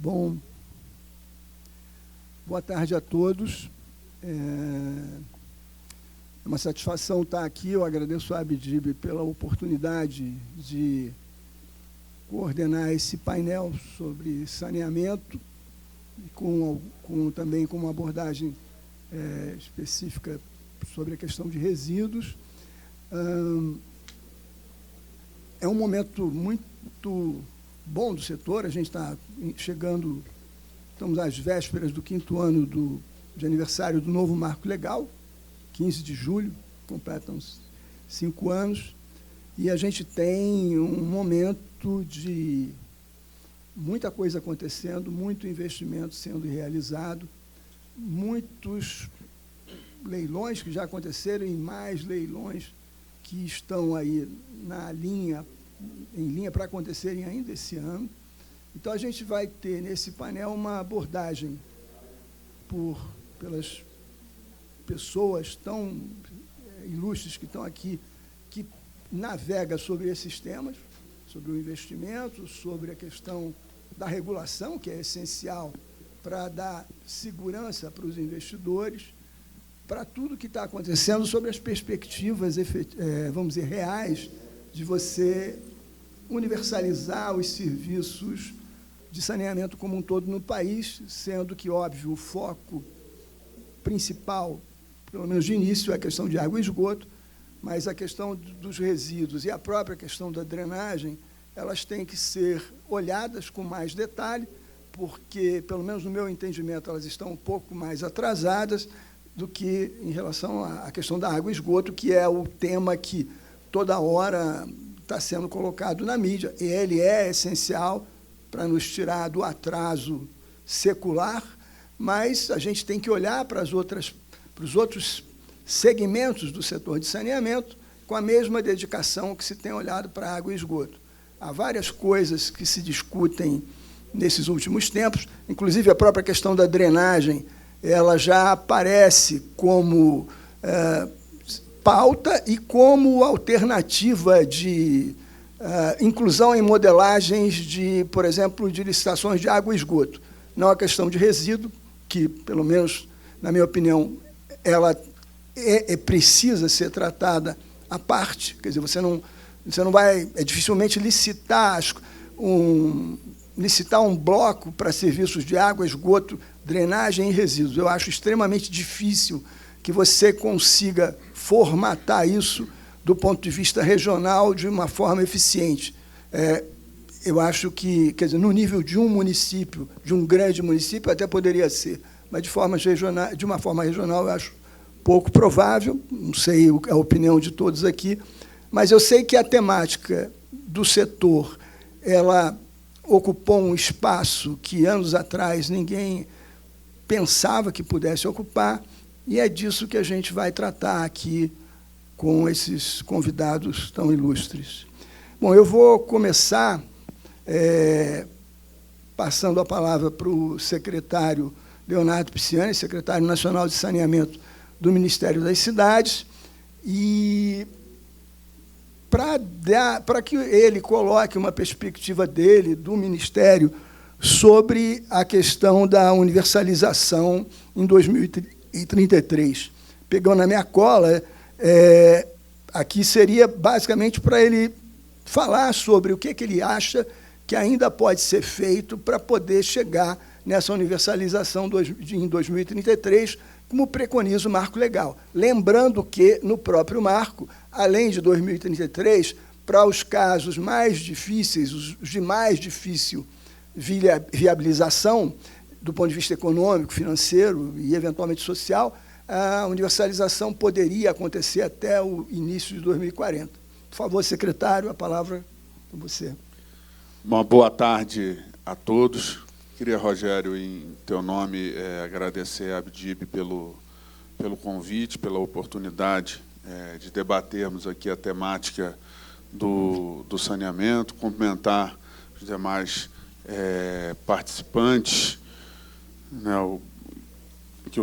Bom, boa tarde a todos. É uma satisfação estar aqui. Eu agradeço a Abdib pela oportunidade de coordenar esse painel sobre saneamento, e também com uma abordagem específica sobre a questão de resíduos. É um momento muito bom do setor. A gente está chegando, estamos às vésperas do 5º ano de aniversário do novo marco legal, 15 de julho, completam 5 anos, e a gente tem um momento de muita coisa acontecendo, muito investimento sendo realizado, muitos leilões que já aconteceram e mais leilões que estão aí em linha para acontecerem ainda esse ano. Então, a gente vai ter nesse painel uma abordagem pelas pessoas tão ilustres que estão aqui, que navega sobre esses temas, sobre o investimento, sobre a questão da regulação, que é essencial para dar segurança para os investidores, para tudo que está acontecendo, sobre as perspectivas, vamos dizer, reais, de você universalizar os serviços de saneamento como um todo no país, sendo que, óbvio, o foco principal, pelo menos de início, é a questão de água e esgoto, mas a questão dos resíduos e a própria questão da drenagem, elas têm que ser olhadas com mais detalhe, porque, pelo menos no meu entendimento, elas estão um pouco mais atrasadas do que em relação à questão da água e esgoto, que é o tema que toda hora está sendo colocado na mídia, e ele é essencial para nos tirar do atraso secular, mas a gente tem que olhar para os outros segmentos do setor de saneamento com a mesma dedicação que se tem olhado para a água e esgoto. Há várias coisas que se discutem nesses últimos tempos, inclusive a própria questão da drenagem, ela já aparece como pauta e como alternativa de inclusão em modelagens de, por exemplo, de licitações de água e esgoto. Não a questão de resíduo, que, pelo menos, na minha opinião, ela precisa ser tratada à parte. Quer dizer, você não vai dificilmente licitar um bloco para serviços de água, esgoto, drenagem e resíduos. Eu acho extremamente difícil que você consiga formatar isso do ponto de vista regional de uma forma eficiente. Eu acho que, quer dizer, no nível de um município, de um grande município, até poderia ser, mas de uma forma regional, eu acho pouco provável, não sei a opinião de todos aqui, mas eu sei que a temática do setor, ela ocupou um espaço que, anos atrás, ninguém pensava que pudesse ocupar, e é disso que a gente vai tratar aqui com esses convidados tão ilustres. Bom, eu vou começar passando a palavra para o secretário Leonardo Pisciani, secretário nacional de saneamento do Ministério das Cidades, e para que ele coloque uma perspectiva dele, do Ministério, sobre a questão da universalização em 2033. Pegando na minha cola, aqui seria basicamente para ele falar sobre o que ele acha que ainda pode ser feito para poder chegar nessa universalização em 2033, como preconiza o marco legal. Lembrando que, no próprio marco, além de 2033, para os casos mais difíceis, os de mais difícil viabilização, do ponto de vista econômico, financeiro e, eventualmente, social, a universalização poderia acontecer até o início de 2040. Por favor, secretário, a palavra é com você. Uma boa tarde a todos. Queria, Rogério, em teu nome, agradecer a Abdib pelo convite, pela oportunidade de debatermos aqui a temática do saneamento, cumprimentar os demais participantes, né, o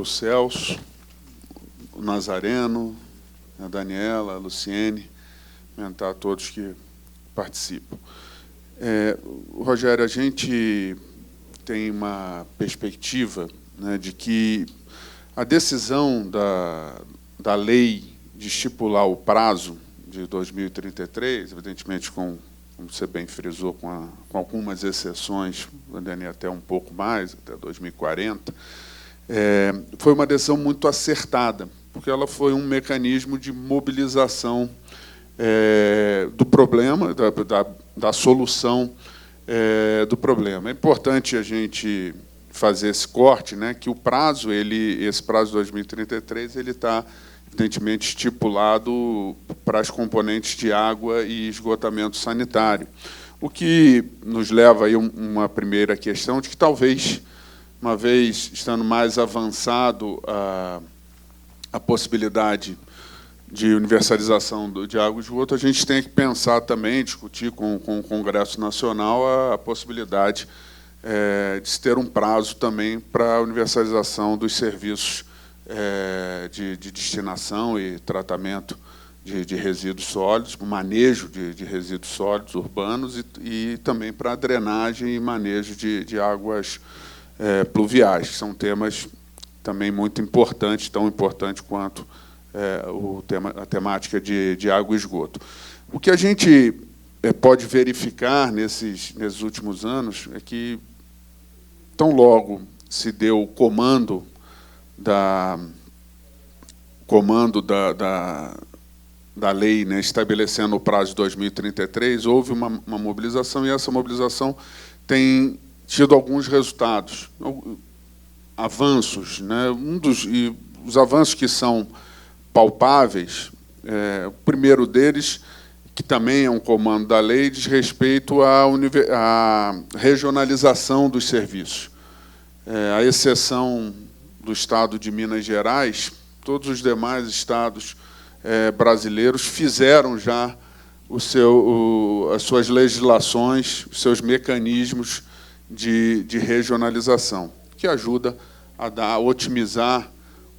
Celso, o Nazareno, a Daniela, a Luciene, cumprimentar a todos que participam. Rogério, a gente tem uma perspectiva, né, de que a decisão da lei de estipular o prazo de 2033, evidentemente, como você bem frisou, com algumas exceções, podendo ir até um pouco mais, até 2040, foi uma decisão muito acertada, porque ela foi um mecanismo de mobilização do problema, da solução do problema. É importante a gente fazer esse corte, né, que o prazo, esse prazo de 2033, ele está, evidentemente, estipulado para as componentes de água e esgotamento sanitário. O que nos leva aí a uma primeira questão de que, talvez, uma vez estando mais avançado a possibilidade de universalização de água e esgoto, a gente tem que pensar também, discutir com o Congresso Nacional a possibilidade de se ter um prazo também para a universalização dos serviços de destinação e tratamento de resíduos sólidos, o manejo de resíduos sólidos urbanos e também para a drenagem e manejo de águas pluviais, que são temas também muito importantes, tão importantes quanto a temática de água e esgoto. O que a gente pode verificar nesses últimos anos é que, tão logo se deu o comando da lei, né, estabelecendo o prazo de 2033, houve uma mobilização, e essa mobilização tem tido alguns resultados, avanços, né? Os avanços que são palpáveis, o primeiro deles, que também é um comando da lei, diz respeito à regionalização dos serviços. À exceção do Estado de Minas Gerais, todos os demais estados brasileiros fizeram já as suas legislações, os seus mecanismos de regionalização, que ajuda a otimizar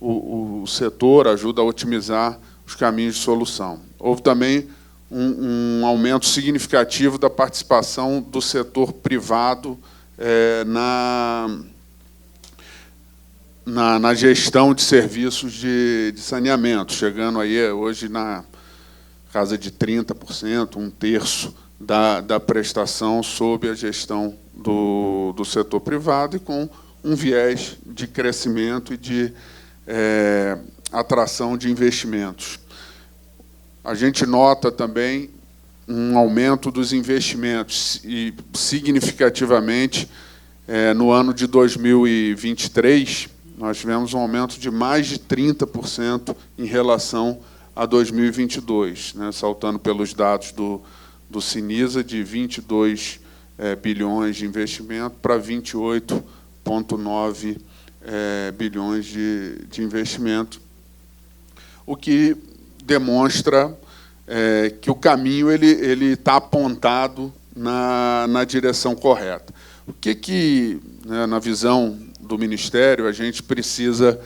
o setor, ajuda a otimizar os caminhos de solução. Houve também um aumento significativo da participação do setor privado na gestão de serviços de saneamento, chegando aí hoje na casa de 30%, um terço da prestação sob a gestão do setor privado e com um viés de crescimento e de atração de investimentos. A gente nota também um aumento dos investimentos e, significativamente, no ano de 2023, nós tivemos um aumento de mais de 30% em relação a 2022, né, saltando pelos dados do Cinisa, de 22 bilhões de investimento para 28,9 bilhões de investimento, o que demonstra que o caminho ele está apontado na direção correta. O que né, na visão do Ministério, a gente precisa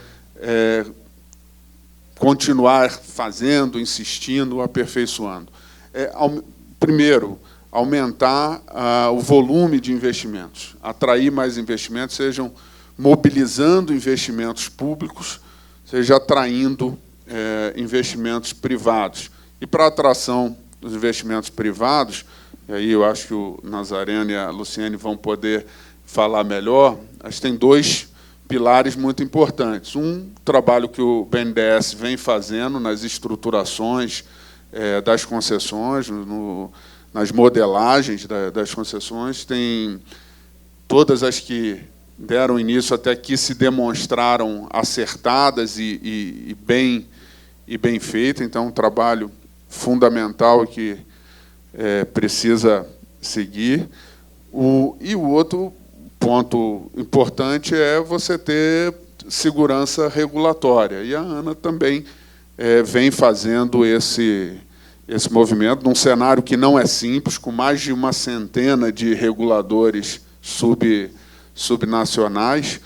continuar fazendo, insistindo, aperfeiçoando? Primeiro, aumentar o volume de investimentos, atrair mais investimentos, sejam mobilizando investimentos públicos, seja atraindo investimentos privados. E, para a atração dos investimentos privados, e aí eu acho que o Nazareno e a Luciene vão poder falar melhor, acho que tem dois pilares muito importantes. Um trabalho que o BNDES vem fazendo nas estruturações das concessões, nas modelagens das concessões, tem todas as que deram início até aqui se demonstraram acertadas e bem feitas, então um trabalho fundamental que precisa seguir. E o outro ponto importante é você ter segurança regulatória, e a ANA também vem fazendo esse movimento, num cenário que não é simples, com mais de uma centena de reguladores subnacionais.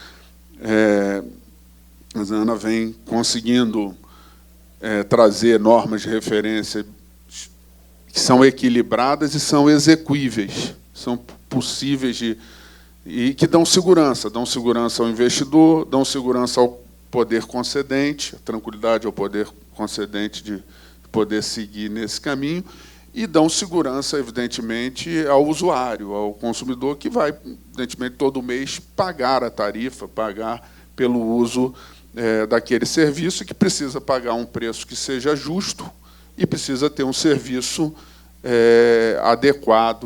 A ANA vem conseguindo trazer normas de referência que são equilibradas e são execuíveis, são possíveis e que dão segurança ao investidor, dão segurança ao poder concedente, a tranquilidade ao poder concedente de poder seguir nesse caminho, e dão segurança, evidentemente, ao usuário, ao consumidor, que vai, evidentemente, todo mês pagar a tarifa, pagar pelo uso daquele serviço, que precisa pagar um preço que seja justo e precisa ter um serviço adequado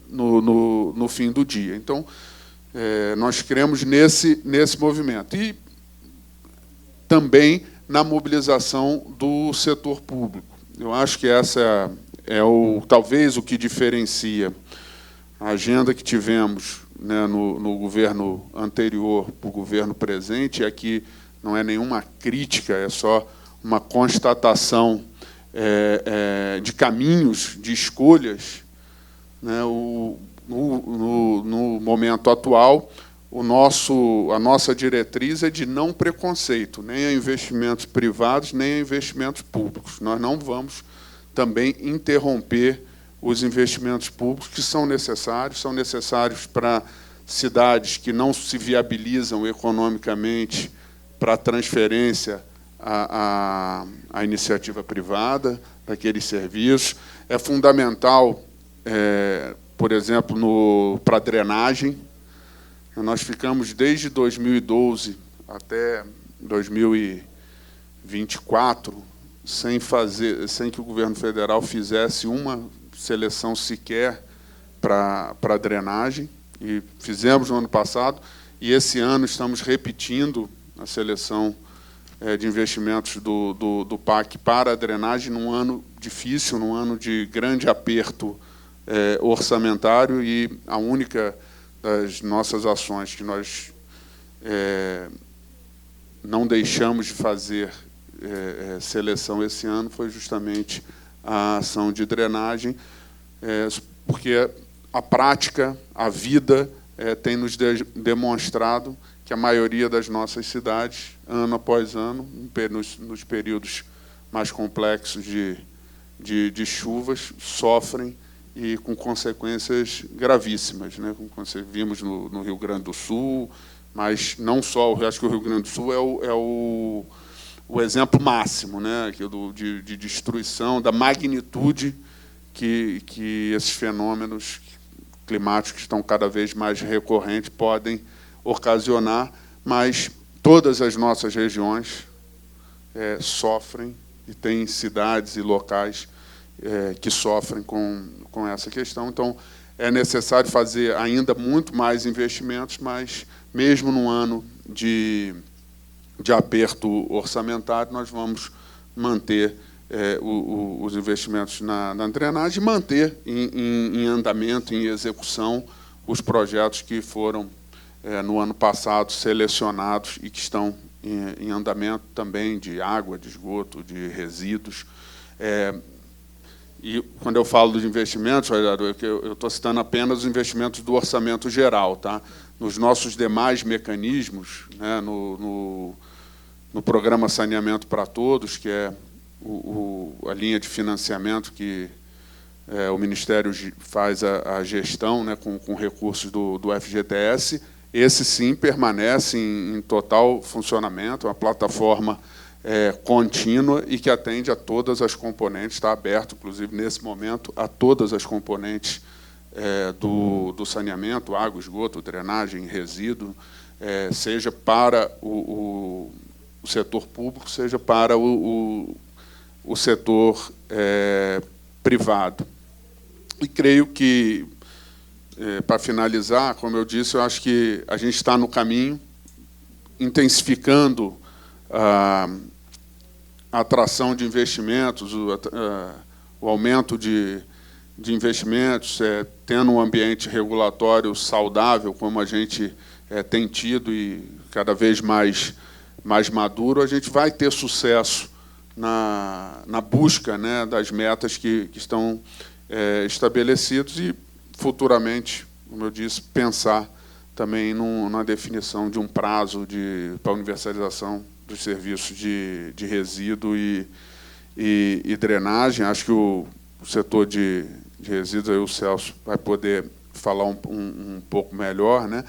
no fim do dia. Então, nós cremos nesse movimento. E também na mobilização do setor público. Eu acho que essa talvez o que diferencia a agenda que tivemos, né, no governo anterior para o governo presente, é que não é nenhuma crítica, é só uma constatação de caminhos, de escolhas, né. No momento atual, a nossa diretriz é de não preconceito, nem a investimentos privados, nem a investimentos públicos. Nós não vamos também interromper os investimentos públicos que são necessários para cidades que não se viabilizam economicamente para transferência à iniciativa privada daqueles serviços. É fundamental, por exemplo, para a drenagem. Nós ficamos desde 2012 até 2024 sem que o governo federal fizesse uma seleção sequer para a drenagem, e fizemos no ano passado, e esse ano estamos repetindo a seleção de investimentos do PAC para a drenagem, num ano difícil, num ano de grande aperto orçamentário, e a única das nossas ações que nós não deixamos de fazer seleção esse ano foi justamente a ação de drenagem, porque a prática, a vida, tem nos demonstrado que a maioria das nossas cidades, ano após ano, nos períodos mais complexos de chuvas, sofrem, e com consequências gravíssimas, né? Como vimos no Rio Grande do Sul, mas não só. Eu acho que o Rio Grande do Sul é o exemplo máximo, né? de destruição, da magnitude que esses fenômenos climáticos, que estão cada vez mais recorrentes, podem ocasionar, mas todas as nossas regiões sofrem, e tem cidades e locais que sofrem com essa questão. Então, é necessário fazer ainda muito mais investimentos, mas, mesmo num ano de aperto orçamentário, nós vamos manter os investimentos na drenagem, manter em andamento, em execução, os projetos que foram, no ano passado, selecionados e que estão em andamento também, de água, de esgoto, de resíduos. E, quando eu falo dos investimentos, eu estou citando apenas os investimentos do orçamento geral, tá? Nos nossos demais mecanismos, né, no programa Saneamento para Todos, que é a linha de financiamento que o Ministério faz a gestão, né, com recursos do FGTS, esse, sim, permanece em total funcionamento, uma plataforma contínua e que atende a todas as componentes, está aberto, inclusive, nesse momento, a todas as componentes do saneamento, água, esgoto, drenagem, resíduo, seja para o setor público, seja para o setor privado. E creio que, para finalizar, como eu disse, eu acho que a gente está no caminho, intensificando a atração de investimentos, o aumento de investimentos, tendo um ambiente regulatório saudável, como a gente tem tido, e cada vez mais maduro, a gente vai ter sucesso na busca, né, das metas que estão estabelecidas, e, futuramente, como eu disse, pensar também na definição de um prazo para a universalização dos serviços de resíduo e drenagem. Acho que o setor de resíduos, aí o Celso vai poder falar um pouco melhor, né?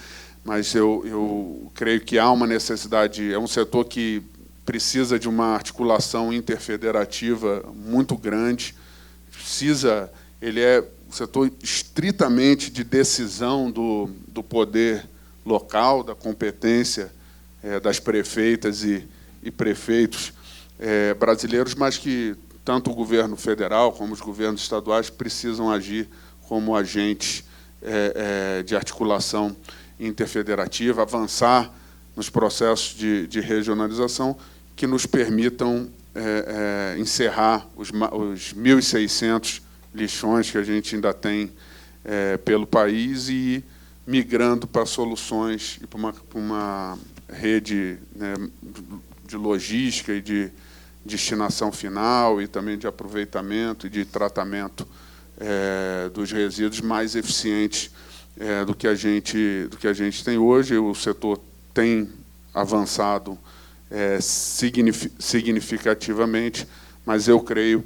Mas eu creio que há uma necessidade, é um setor que precisa de uma articulação interfederativa muito grande, ele é um setor estritamente de decisão do poder local, da competência das prefeitas e prefeitos brasileiros, mas que tanto o governo federal como os governos estaduais precisam agir como agentes de articulação interfederativa, avançar nos processos de regionalização que nos permitam encerrar os 1.600 lixões que a gente ainda tem pelo país e ir migrando para soluções e para uma rede, né, de logística e de destinação final e também de aproveitamento e de tratamento dos resíduos mais eficientes do que a gente tem hoje. O setor tem avançado significativamente, mas eu creio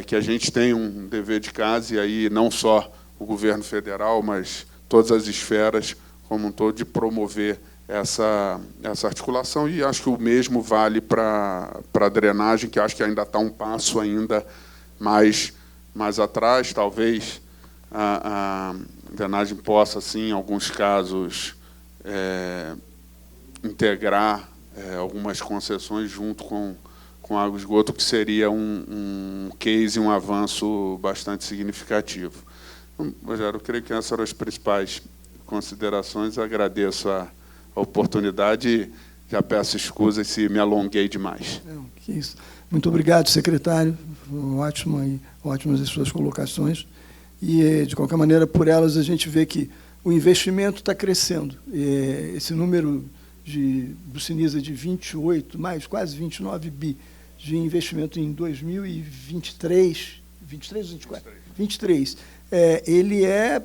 que a gente tem um dever de casa, e aí não só o governo federal, mas todas as esferas como um todo, de promover essa articulação, e acho que o mesmo vale para a drenagem, que acho que ainda está um passo ainda mais atrás. Talvez a drenagem possa, sim, em alguns casos, integrar algumas concessões junto com a água e esgoto, que seria um case, um avanço bastante significativo. Rogério, eu creio que essas eram as principais considerações. Agradeço a oportunidade e já peço escusas se me alonguei demais. Não, que isso. Muito obrigado, secretário. Ótimas as suas colocações. E, de qualquer maneira, por elas, a gente vê que o investimento está crescendo. Esse número do Cinesa de 28, mais quase 29 bi de investimento em 2023, 23 ou 24? 23. Ele é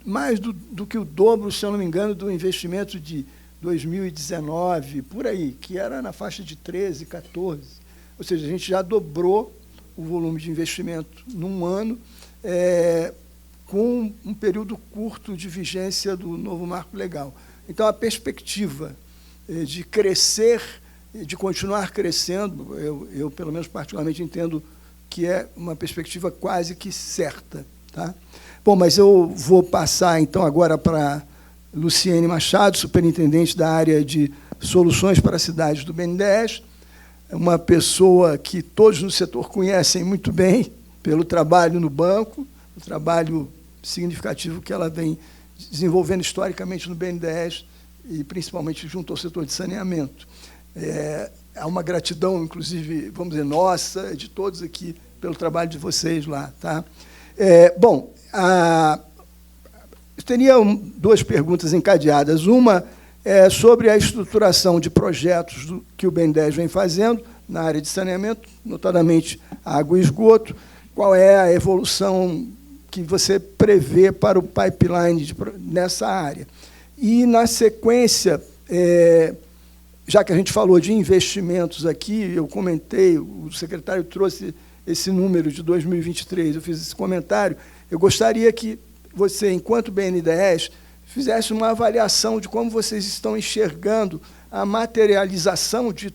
mais do que o dobro, se eu não me engano, do investimento de 2019, por aí, que era na faixa de 13, 14. Ou seja, a gente já dobrou o volume de investimento num ano, com um período curto de vigência do novo marco legal. Então, a perspectiva de crescer, de continuar crescendo, eu pelo menos particularmente entendo que é uma perspectiva quase que certa. Tá? Bom, mas eu vou passar, então, agora para Luciene Machado, superintendente da área de soluções para as cidades do BNDES, uma pessoa que todos no setor conhecem muito bem pelo trabalho no banco, o trabalho significativo que ela vem desenvolvendo historicamente no BNDES e principalmente junto ao setor de saneamento. Há uma gratidão, inclusive, vamos dizer, nossa, de todos aqui, pelo trabalho de vocês lá. Tá? Bom, eu teria duas perguntas encadeadas. Uma é sobre a estruturação de projetos que o BNDES vem fazendo na área de saneamento, notadamente água e esgoto. Qual é a evolução que você prevê para o pipeline nessa área? E, na sequência, já que a gente falou de investimentos aqui, eu comentei, o secretário trouxe esse número de 2023, eu fiz esse comentário, eu gostaria que você, enquanto BNDES, fizesse uma avaliação de como vocês estão enxergando a materialização de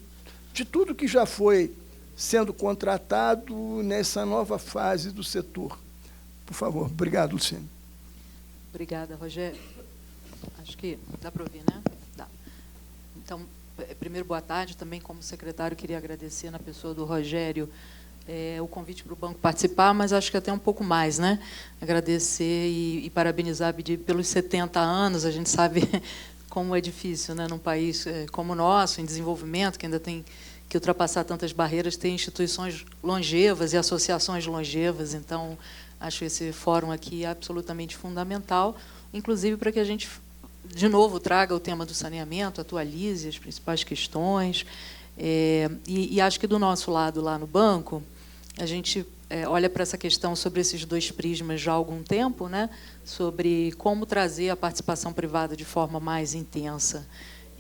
tudo que já foi sendo contratado nessa nova fase do setor. Por favor. Obrigado, Luciene. Obrigada, Rogério. Acho que dá para ouvir, né? Dá. Então, primeiro, boa tarde. Também, como secretário, queria agradecer, na pessoa do Rogério, o convite para o banco participar, mas acho que até um pouco mais, né? Agradecer e parabenizar a Abdib pelos 70 anos. A gente sabe como é difícil, né, num país como o nosso, em desenvolvimento, que ainda tem que ultrapassar tantas barreiras, ter instituições longevas e associações longevas. Então, acho esse fórum aqui absolutamente fundamental, inclusive para que a gente, de novo, traga o tema do saneamento, atualize as principais questões. E acho que, do nosso lado, lá no banco, a gente olha para essa questão sobre esses dois prismas já há algum tempo, né, sobre como trazer a participação privada de forma mais intensa.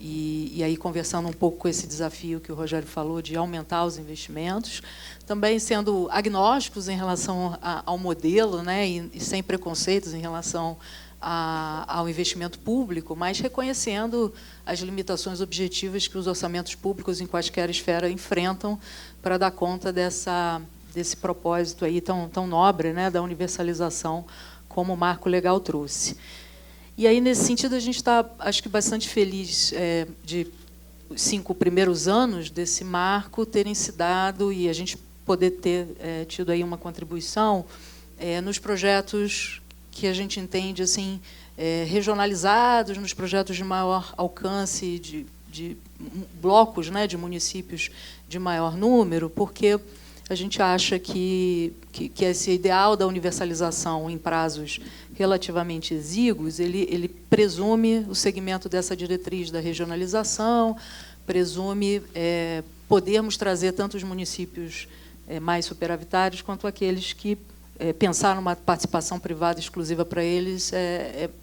E aí, conversando um pouco com esse desafio que o Rogério falou, de aumentar os investimentos, também sendo agnósticos em relação ao modelo, né, e sem preconceitos em relação ao investimento público, mas reconhecendo as limitações objetivas que os orçamentos públicos em quaisquer esfera enfrentam para dar conta desse propósito aí tão nobre, né, da universalização, como o marco legal trouxe. E aí, nesse sentido, a gente está, acho que, bastante feliz de os 5 primeiros anos desse marco terem se dado e a gente poder ter tido aí uma contribuição nos projetos que a gente entende assim, regionalizados, nos projetos de maior alcance, de blocos, né, de municípios de maior número, porque a gente acha que esse ideal da universalização em prazos relativamente exíguos, ele presume o segmento dessa diretriz da regionalização, presume podermos trazer tanto os municípios mais superavitários quanto aqueles que pensar numa participação privada exclusiva para eles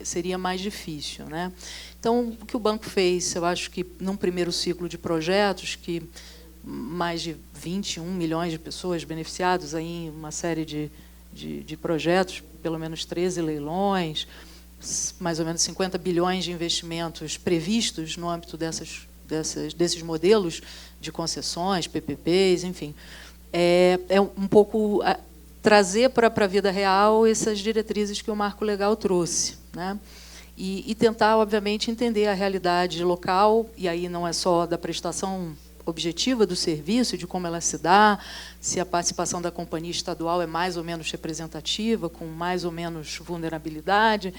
seria mais difícil, né? Então, o que o banco fez, eu acho que, num primeiro ciclo de projetos, que mais de 21 milhões de pessoas beneficiadas aí em uma série de projetos, pelo menos 13 leilões, mais ou menos 50 bilhões de investimentos previstos no âmbito desses modelos de concessões, PPPs, enfim. É um pouco trazer para a vida real essas diretrizes que o marco legal trouxe, né? E tentar, obviamente, entender a realidade local, e aí não é só da prestação objetiva do serviço, de como ela se dá, se a participação da companhia estadual é mais ou menos representativa, com mais ou menos vulnerabilidade,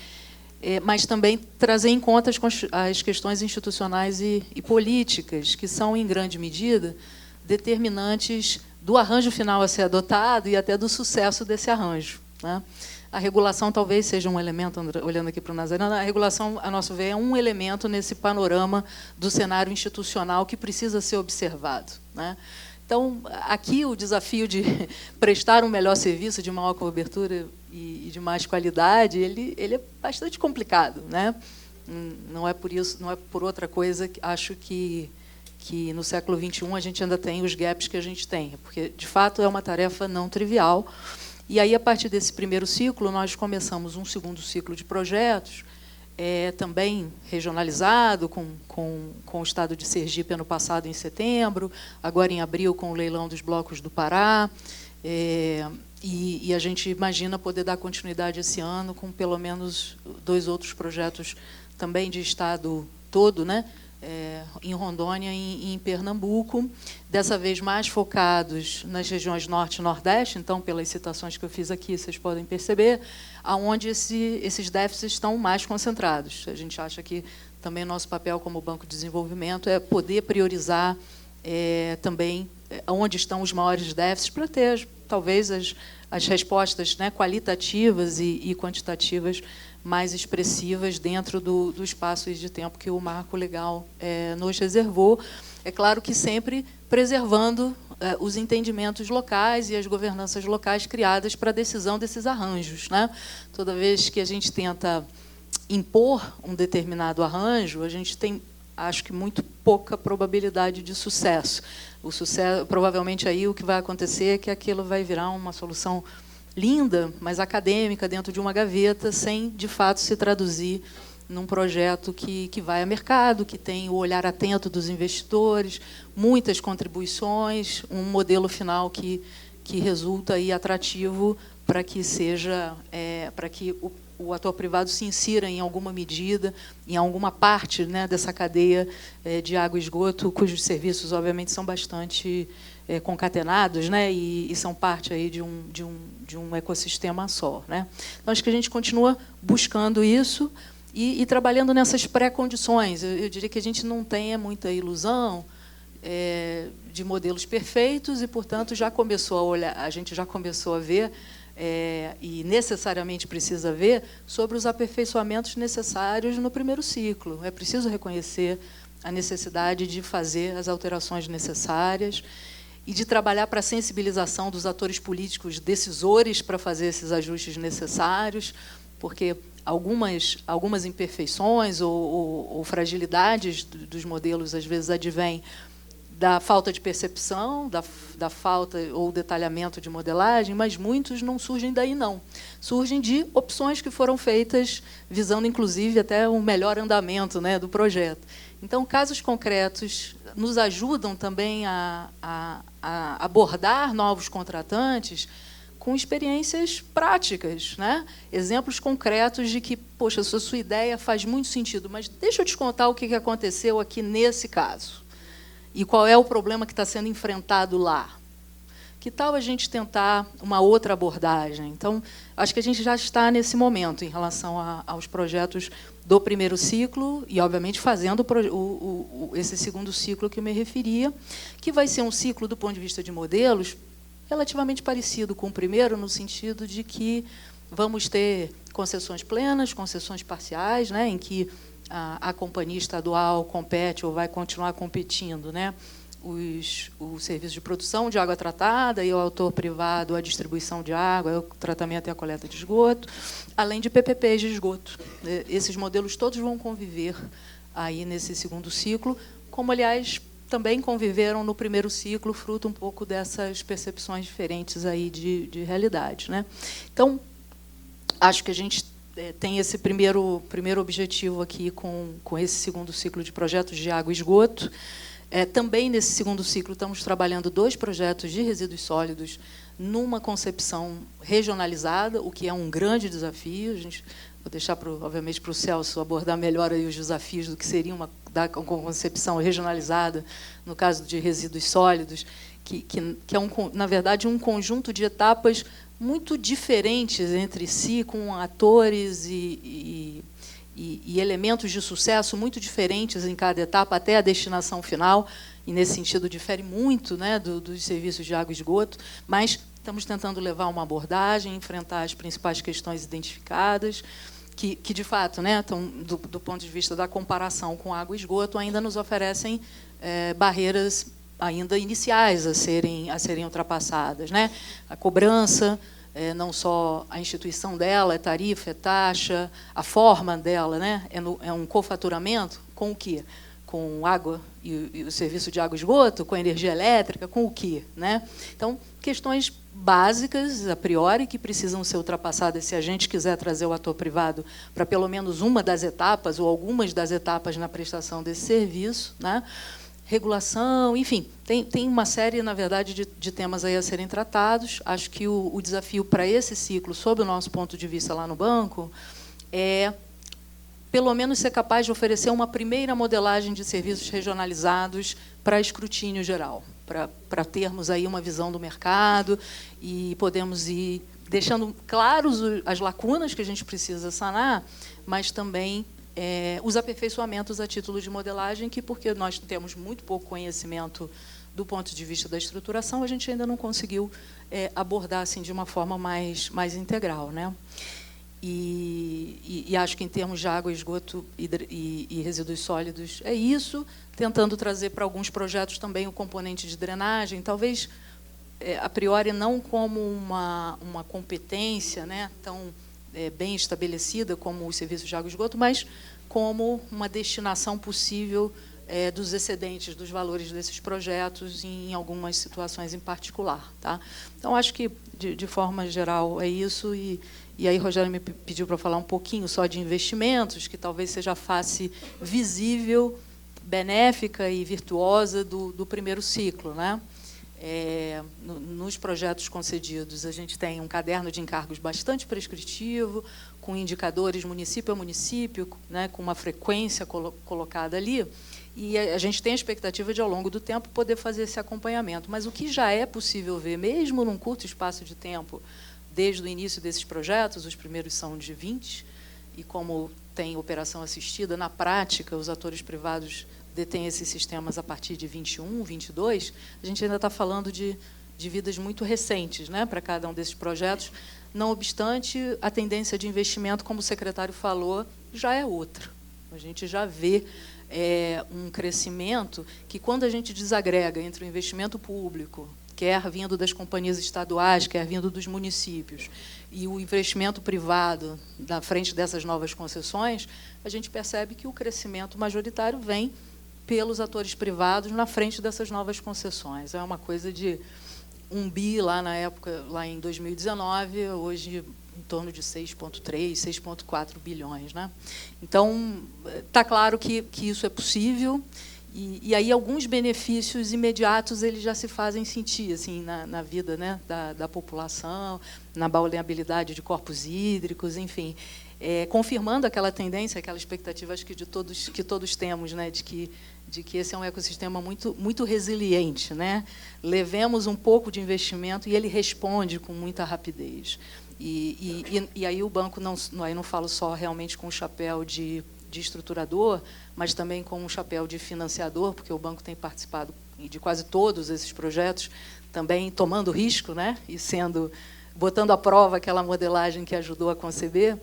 mas também trazer em conta as questões institucionais e políticas, que são, em grande medida, determinantes do arranjo final a ser adotado e até do sucesso desse arranjo, né? A regulação talvez seja um elemento, olhando aqui para o Nazareno, a regulação, a nosso ver, é um elemento nesse panorama do cenário institucional que precisa ser observado, né? Então, aqui o desafio de prestar um melhor serviço, de maior cobertura e de mais qualidade, ele é bastante complicado, né? Não é por isso, não é por outra coisa que acho que no século XXI a gente ainda tem os gaps que a gente tem, porque, de fato, é uma tarefa não trivial. E aí, a partir desse primeiro ciclo, nós começamos um segundo ciclo de projetos, também regionalizado, com o Estado de Sergipe ano passado, em setembro, agora em abril, com o leilão dos blocos do Pará, e a gente imagina poder dar continuidade esse ano com pelo menos 2 outros projetos também de Estado todo, né? Em Rondônia e em Pernambuco, dessa vez mais focados nas regiões Norte e Nordeste, então, pelas citações que eu fiz aqui, vocês podem perceber, aonde esses déficits estão mais concentrados. A gente acha que também nosso papel como Banco de Desenvolvimento é poder priorizar também onde estão os maiores déficits, para ter, talvez, as respostas, né, qualitativas e quantitativas mais expressivas dentro do espaço de tempo que o marco legal nos reservou. É claro que sempre preservando os entendimentos locais e as governanças locais criadas para a decisão desses arranjos, né? Toda vez que a gente tenta impor um determinado arranjo, a gente tem, acho que, muito pouca probabilidade de sucesso. O sucesso, provavelmente, aí o que vai acontecer é que aquilo vai virar uma solução linda, mas acadêmica, dentro de uma gaveta, sem, de fato, se traduzir num projeto que vai a mercado, que tem o olhar atento dos investidores, muitas contribuições, um modelo final que resulta aí atrativo para que seja, para que o ator privado se insira em alguma medida, em alguma parte, né, dessa cadeia de água e esgoto, cujos serviços, obviamente, são bastante concatenados, né, e são parte aí de um ecossistema só, né? Então, acho que a gente continua buscando isso e trabalhando nessas pré-condições. Eu diria que a gente não tem muita ilusão de modelos perfeitos e, portanto, já começou a olhar, a gente já começou a ver e necessariamente precisa ver sobre os aperfeiçoamentos necessários no primeiro ciclo. É preciso reconhecer a necessidade de fazer as alterações necessárias e de trabalhar para a sensibilização dos atores políticos decisores para fazer esses ajustes necessários, porque algumas imperfeições ou fragilidades dos modelos, às vezes, advêm da falta de percepção, da falta ou detalhamento de modelagem, mas muitos não surgem daí, não. Surgem de opções que foram feitas visando, inclusive, até um melhor andamento, né, do projeto. Então, casos concretos nos ajudam também a abordar novos contratantes com experiências práticas, né? Exemplos concretos de que, poxa, a sua ideia faz muito sentido, mas deixa eu te contar o que aconteceu aqui nesse caso. E qual é o problema que está sendo enfrentado lá? Que tal a gente tentar uma outra abordagem? Então, acho que a gente já está nesse momento em relação aos projetos do primeiro ciclo e, obviamente, fazendo esse segundo ciclo que eu me referia, que vai ser um ciclo, do ponto de vista de modelos, relativamente parecido com o primeiro, no sentido de que vamos ter concessões plenas, concessões parciais, né, em que a companhia estadual compete ou vai continuar competindo, né, os serviços de produção de água tratada e o autor privado a distribuição de água, o tratamento e a coleta de esgoto, além de PPPs de esgoto. Esses modelos todos vão conviver aí nesse segundo ciclo, como, aliás, também conviveram no primeiro ciclo, fruto um pouco dessas percepções diferentes aí de realidade, né? Então, acho que a gente tem esse primeiro objetivo aqui com esse segundo ciclo de projetos de água e esgoto. Também, nesse segundo ciclo, estamos trabalhando 2 projetos de resíduos sólidos numa concepção regionalizada, o que é um grande desafio. Vou deixar, obviamente, para o Celso abordar melhor aí os desafios do que seria uma concepção regionalizada, no caso de resíduos sólidos, que é, na verdade, um conjunto de etapas muito diferentes entre si, com atores e elementos de sucesso muito diferentes em cada etapa, até a destinação final, e, nesse sentido, difere muito, né, dos serviços de água e esgoto, mas estamos tentando levar uma abordagem, enfrentar as principais questões identificadas, que de fato, né, do ponto de vista da comparação com água e esgoto, ainda nos oferecem barreiras ainda iniciais a serem ultrapassadas, né? A cobrança, não só a instituição dela, é tarifa, é taxa, a forma dela, né? É um cofaturamento com o quê? Com água e o serviço de água e esgoto, com a energia elétrica, com o quê, né? Então, questões básicas, a priori, que precisam ser ultrapassadas se a gente quiser trazer o ator privado para pelo menos uma das etapas ou algumas das etapas na prestação desse serviço, né? Regulação, enfim, tem uma série, na verdade, de temas aí a serem tratados. Acho que o desafio para esse ciclo, sob o nosso ponto de vista lá no banco, é, pelo menos, ser capaz de oferecer uma primeira modelagem de serviços regionalizados para escrutínio geral, para termos aí uma visão do mercado e podemos ir deixando claros as lacunas que a gente precisa sanar, mas também os aperfeiçoamentos a título de modelagem, que, porque nós temos muito pouco conhecimento do ponto de vista da estruturação, a gente ainda não conseguiu abordar assim de uma forma mais integral, né? E acho que, em termos de água, esgoto e resíduos sólidos, é isso, tentando trazer para alguns projetos também o componente de drenagem, talvez, a priori, não como uma competência, né, tão bem estabelecida como os serviços de água e esgoto, mas como uma destinação possível dos excedentes dos valores desses projetos em algumas situações em particular, tá? Então, acho que, de forma geral, é isso. E aí, Rogério me pediu para falar um pouquinho só de investimentos, que talvez seja a face visível, benéfica e virtuosa do primeiro ciclo, né? Nos projetos concedidos, a gente tem um caderno de encargos bastante prescritivo, com indicadores município a município, né, com uma frequência colocada ali, e a gente tem a expectativa de, ao longo do tempo, poder fazer esse acompanhamento. Mas o que já é possível ver, mesmo num curto espaço de tempo, desde o início desses projetos, os primeiros são de 20, e como tem operação assistida, na prática, os atores privados detêm esses sistemas a partir de 21, 22, a gente ainda está falando de vidas muito recentes, né, para cada um desses projetos. Não obstante, a tendência de investimento, como o secretário falou, já é outra. A gente já vê um crescimento que, quando a gente desagrega entre o investimento público, quer vindo das companhias estaduais, quer vindo dos municípios, e o investimento privado na frente dessas novas concessões, a gente percebe que o crescimento majoritário vem pelos atores privados na frente dessas novas concessões. É uma coisa de 1 bi lá na época, lá em 2019, hoje em torno de 6,3, 6,4 bilhões. Né? Então, está claro que isso é possível, e aí alguns benefícios imediatos eles já se fazem sentir assim, na vida, né, da população, na vulnerabilidade de corpos hídricos, enfim, confirmando aquela tendência, aquela expectativa acho que que todos temos, né, de que esse é um ecossistema muito resiliente, né? Levemos um pouco de investimento e ele responde com muita rapidez. E aí o banco aí não falo só realmente com o chapéu de estruturador, mas também com um chapéu de financiador, porque o banco tem participado de quase todos esses projetos, também tomando risco, né? E botando à prova aquela modelagem que ajudou a conceber.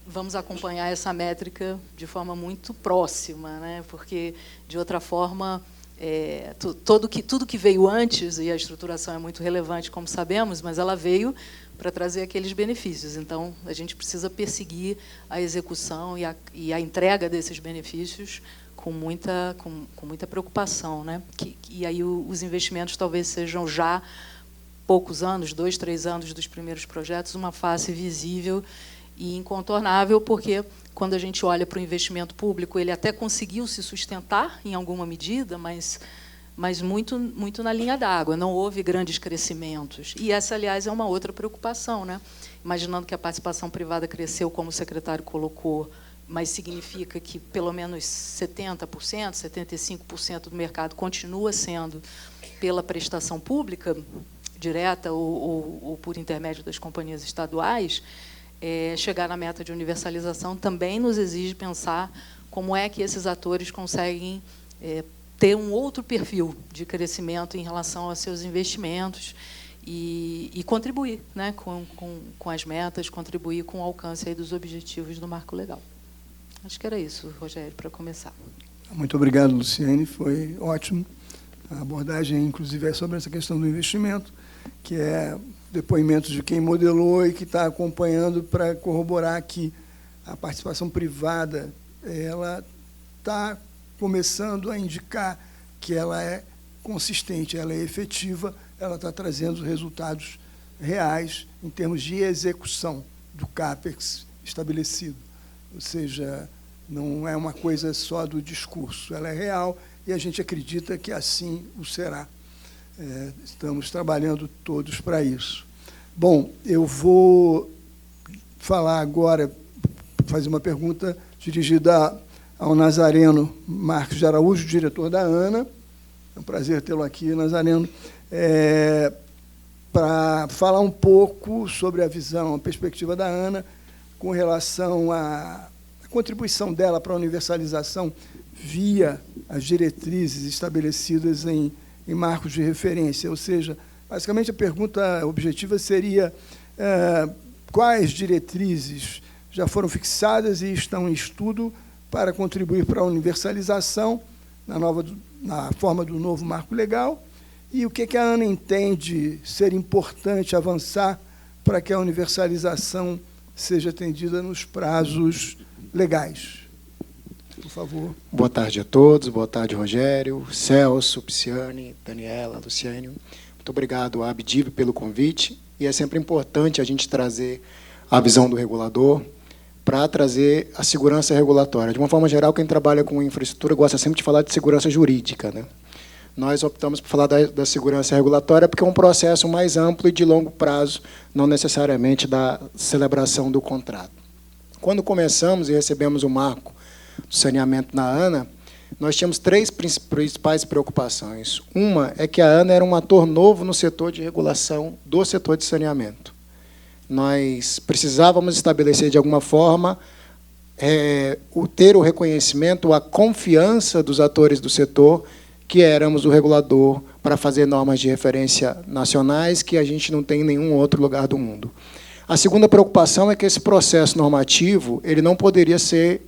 Vamos acompanhar essa métrica de forma muito próxima, né? Porque, de outra forma, tudo que veio antes, e a estruturação é muito relevante, como sabemos, mas ela veio para trazer aqueles benefícios. Então, a gente precisa perseguir a execução e a entrega desses benefícios com muita preocupação. Né? E aí os investimentos talvez sejam já poucos anos, 2, 3 anos dos primeiros projetos, uma face visível e incontornável, porque quando a gente olha para o investimento público, ele até conseguiu se sustentar em alguma medida, mas muito na linha d'água, não houve grandes crescimentos. E essa, aliás, é uma outra preocupação. Né? Imaginando que a participação privada cresceu, como o secretário colocou, mas significa que pelo menos 70%, 75% do mercado continua sendo pela prestação pública, direta ou por intermédio das companhias estaduais. Chegar na meta de universalização também nos exige pensar como é que esses atores conseguem ter um outro perfil de crescimento em relação aos seus investimentos e contribuir, né, com as metas, contribuir com o alcance aí dos objetivos do marco legal. Acho que era isso, Rogério, para começar. Muito obrigado, Luciane, foi ótimo. A abordagem, inclusive, é sobre essa questão do investimento, que é depoimento de quem modelou e que está acompanhando para corroborar que a participação privada ela está começando a indicar que ela é consistente, ela é efetiva, ela está trazendo resultados reais em termos de execução do CAPEX estabelecido. Ou seja, não é uma coisa só do discurso, ela é real e a gente acredita que assim o será. Estamos trabalhando todos para isso. Bom, eu vou falar agora, fazer uma pergunta dirigida ao Nazareno Marques de Araújo, diretor da ANA. É um prazer tê-lo aqui, Nazareno, para falar um pouco sobre a visão, a perspectiva da ANA com relação à contribuição dela para a universalização via as diretrizes estabelecidas em marcos de referência, ou seja, basicamente a pergunta objetiva seria quais diretrizes já foram fixadas e estão em estudo para contribuir para a universalização na forma do novo marco legal e o que a ANA entende ser importante avançar para que a universalização seja atendida nos prazos legais. Por favor. Boa tarde a todos, boa tarde, Rogério, Celso, Pisciani, Daniela, Luciane. Muito obrigado à ABDIB pelo convite, e é sempre importante a gente trazer a visão do regulador para trazer a segurança regulatória. De uma forma geral, quem trabalha com infraestrutura gosta sempre de falar de segurança jurídica, né? Nós optamos por falar da segurança regulatória porque é um processo mais amplo e de longo prazo, não necessariamente da celebração do contrato. Quando começamos e recebemos o marco do saneamento na ANA, nós tínhamos 3 principais preocupações. Uma é que a ANA era um ator novo no setor de regulação do setor de saneamento. Nós precisávamos estabelecer, de alguma forma, ter o reconhecimento, a confiança dos atores do setor, que éramos o regulador para fazer normas de referência nacionais que a gente não tem em nenhum outro lugar do mundo. A segunda preocupação é que esse processo normativo ele não poderia ser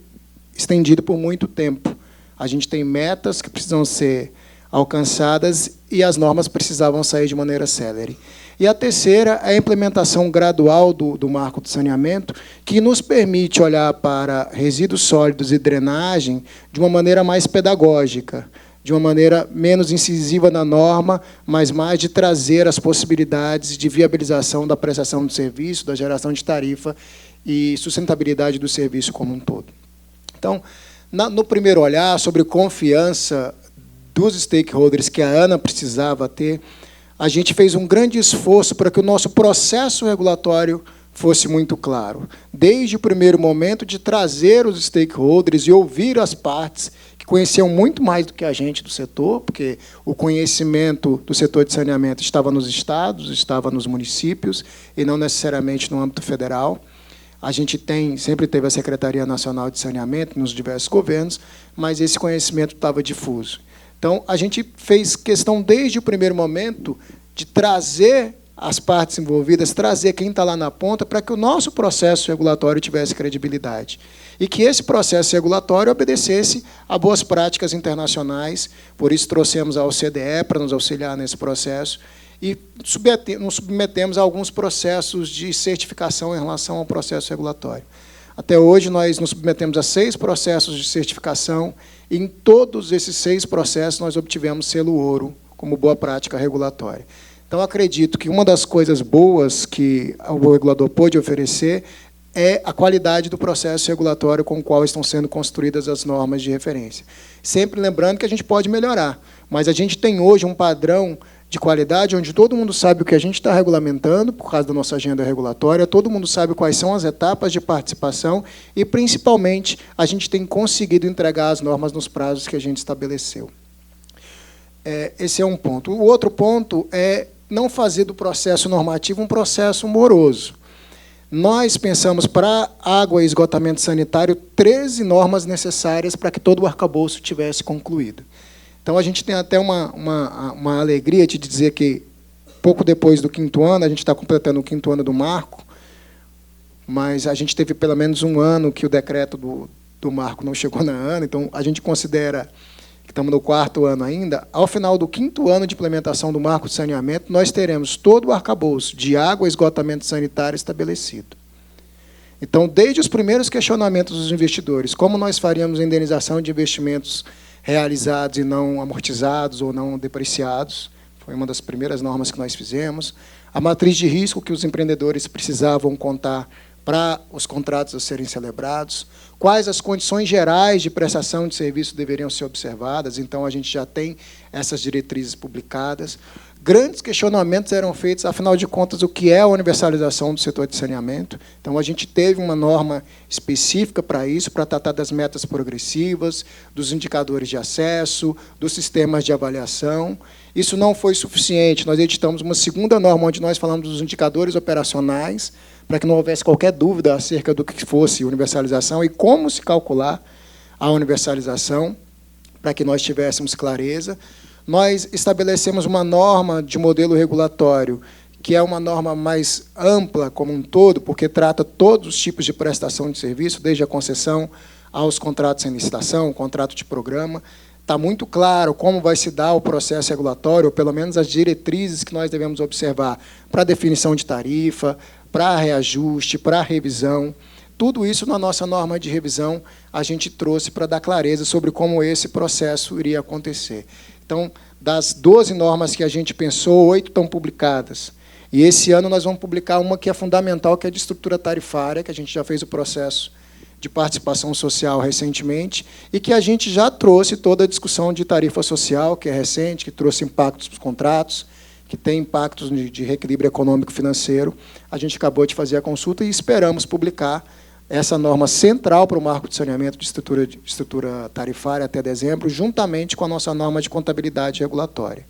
estendido por muito tempo. A gente tem metas que precisam ser alcançadas e as normas precisavam sair de maneira célere. E a terceira é a implementação gradual do marco de saneamento, que nos permite olhar para resíduos sólidos e drenagem de uma maneira mais pedagógica, de uma maneira menos incisiva na norma, mas mais de trazer as possibilidades de viabilização da prestação de serviço, da geração de tarifa e sustentabilidade do serviço como um todo. Então, no primeiro olhar, sobre confiança dos stakeholders que a ANA precisava ter, a gente fez um grande esforço para que o nosso processo regulatório fosse muito claro. Desde o primeiro momento de trazer os stakeholders e ouvir as partes que conheciam muito mais do que a gente do setor, porque o conhecimento do setor de saneamento estava nos estados, estava nos municípios, e não necessariamente no âmbito federal. A gente sempre teve a Secretaria Nacional de Saneamento nos diversos governos, mas esse conhecimento estava difuso. Então, a gente fez questão, desde o primeiro momento, de trazer as partes envolvidas, trazer quem está lá na ponta, para que o nosso processo regulatório tivesse credibilidade. E que esse processo regulatório obedecesse a boas práticas internacionais. Por isso, trouxemos a OCDE para nos auxiliar nesse processo, e nos submetemos a alguns processos de certificação em relação ao processo regulatório. Até hoje, nós nos submetemos a 6 processos de certificação, e em todos esses 6 processos nós obtivemos selo ouro, como boa prática regulatória. Então, acredito que uma das coisas boas que o regulador pôde oferecer é a qualidade do processo regulatório com o qual estão sendo construídas as normas de referência. Sempre lembrando que a gente pode melhorar, mas a gente tem hoje um padrão de qualidade, onde todo mundo sabe o que a gente está regulamentando, por causa da nossa agenda regulatória, todo mundo sabe quais são as etapas de participação e, principalmente, a gente tem conseguido entregar as normas nos prazos que a gente estabeleceu. Esse é um ponto. O outro ponto é não fazer do processo normativo um processo moroso. Nós pensamos, para água e esgotamento sanitário, 13 normas necessárias para que todo o arcabouço tivesse concluído. Então, a gente tem até uma alegria de dizer que, pouco depois do 5º ano, a gente está completando o 5º ano do marco, mas a gente teve pelo menos um ano que o decreto do marco não chegou na ANA, então a gente considera que estamos no 4º ano ainda. Ao final do 5º ano de implementação do marco de saneamento, nós teremos todo o arcabouço de água e esgotamento sanitário estabelecido. Então, desde os primeiros questionamentos dos investidores, como nós faríamos a indenização de investimentos realizados e não amortizados ou não depreciados, foi uma das primeiras normas que nós fizemos. A matriz de risco que os empreendedores precisavam contar para os contratos a serem celebrados, quais as condições gerais de prestação de serviço deveriam ser observadas, então a gente já tem essas diretrizes publicadas. Grandes questionamentos eram feitos, afinal de contas, o que é a universalização do setor de saneamento. Então, a gente teve uma norma específica para isso, para tratar das metas progressivas, dos indicadores de acesso, dos sistemas de avaliação. Isso não foi suficiente. Nós editamos uma segunda norma, onde nós falamos dos indicadores operacionais, para que não houvesse qualquer dúvida acerca do que fosse universalização e como se calcular a universalização, para que nós tivéssemos clareza. Nós estabelecemos uma norma de modelo regulatório, que é uma norma mais ampla como um todo, porque trata todos os tipos de prestação de serviço, desde a concessão aos contratos em licitação, contrato de programa. Está muito claro como vai se dar o processo regulatório, ou pelo menos as diretrizes que nós devemos observar para a definição de tarifa, para reajuste, para revisão. Tudo isso, na nossa norma de revisão, a gente trouxe para dar clareza sobre como esse processo iria acontecer. Então, das 12 normas que a gente pensou, 8 estão publicadas. E esse ano nós vamos publicar uma que é fundamental, que é de estrutura tarifária, que a gente já fez o processo de participação social recentemente, e que a gente já trouxe toda a discussão de tarifa social, que é recente, que trouxe impactos para os contratos, que tem impactos de reequilíbrio econômico-financeiro. A gente acabou de fazer a consulta e esperamos publicar essa norma central para o marco de saneamento de estrutura tarifária até dezembro, juntamente com a nossa norma de contabilidade regulatória.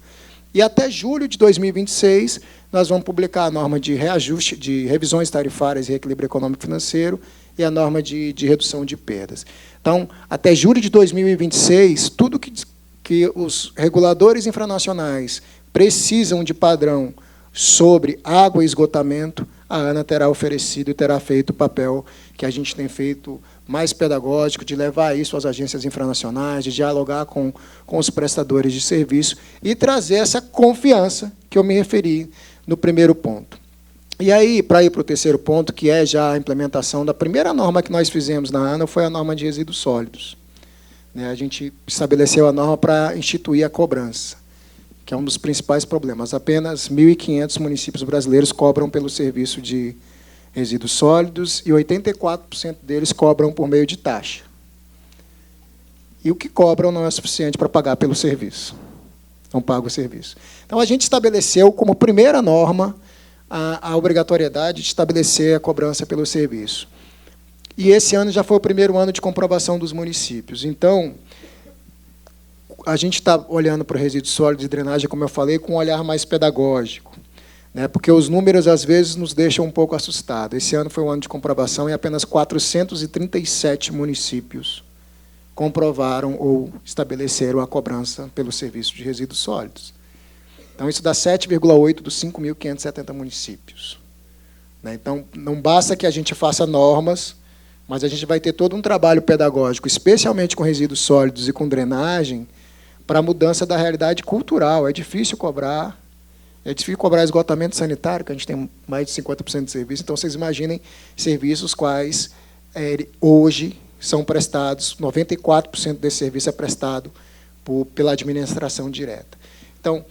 E até julho de 2026, nós vamos publicar a norma de reajuste, de revisões tarifárias e reequilíbrio econômico-financeiro e a norma de redução de perdas. Então, até julho de 2026, tudo que os reguladores infranacionais precisam de padrão sobre água e esgotamento, a ANA terá oferecido e terá feito o papel que a gente tem feito mais pedagógico, de levar isso às agências infranacionais, de dialogar com os prestadores de serviço e trazer essa confiança que eu me referi no primeiro ponto. E aí, para ir para o terceiro ponto, que é já a implementação da primeira norma que nós fizemos na ANA, foi a norma de resíduos sólidos. A gente estabeleceu a norma para instituir a cobrança, que é um dos principais problemas. Apenas 1.500 municípios brasileiros cobram pelo serviço de resíduos sólidos e 84% deles cobram por meio de taxa. E o que cobram não é suficiente para pagar pelo serviço. Não paga o serviço. Então, a gente estabeleceu como primeira norma a obrigatoriedade de estabelecer a cobrança pelo serviço. E esse ano já foi o primeiro ano de comprovação dos municípios. Então, a gente está olhando para o resíduo sólido de drenagem, como eu falei, com um olhar mais pedagógico, né, porque os números, às vezes, nos deixam um pouco assustados. Esse ano foi um ano de comprovação e apenas 437 municípios comprovaram ou estabeleceram a cobrança pelo serviço de resíduos sólidos. Então, isso dá 7,8 dos 5.570 municípios. Então, não basta que a gente faça normas, mas a gente vai ter todo um trabalho pedagógico, especialmente com resíduos sólidos e com drenagem, para a mudança da realidade cultural. É difícil cobrar esgotamento sanitário, que a gente tem mais de 50% de serviço. Então, vocês imaginem serviços quais, hoje, são prestados, 94% desse serviço é prestado pela administração direta. Então,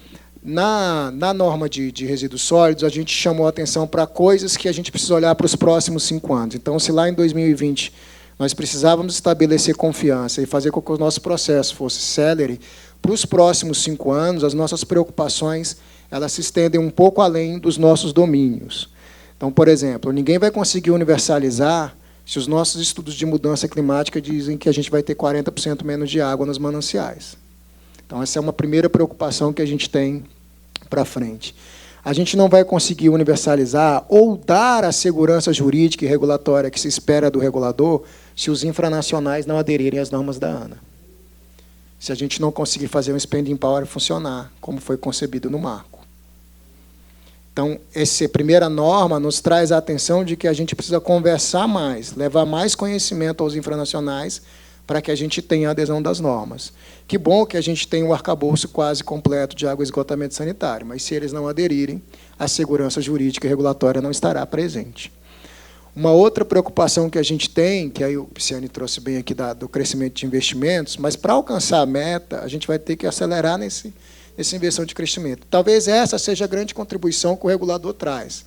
na norma de resíduos sólidos, a gente chamou a atenção para coisas que a gente precisa olhar para os próximos 5 anos. Então, se lá em 2020 nós precisávamos estabelecer confiança e fazer com que o nosso processo fosse célere, para os próximos 5 anos, as nossas preocupações elas se estendem um pouco além dos nossos domínios. Então, por exemplo, ninguém vai conseguir universalizar se os nossos estudos de mudança climática dizem que a gente vai ter 40% menos de água nos mananciais. Então, essa é uma primeira preocupação que a gente tem para frente. A gente não vai conseguir universalizar ou dar a segurança jurídica e regulatória que se espera do regulador se os infranacionais não aderirem às normas da ANA. Se a gente não conseguir fazer um spending power funcionar, como foi concebido no marco. Então, essa primeira norma nos traz a atenção de que a gente precisa conversar mais, levar mais conhecimento aos infranacionais para que a gente tenha a adesão das normas. Que bom que a gente tem um arcabouço quase completo de água e esgotamento sanitário, mas se eles não aderirem, a segurança jurídica e regulatória não estará presente. Uma outra preocupação que a gente tem, que aí o Pisciani trouxe bem aqui do crescimento de investimentos, mas para alcançar a meta, a gente vai ter que acelerar nessa inversão de crescimento. Talvez essa seja a grande contribuição que o regulador traz.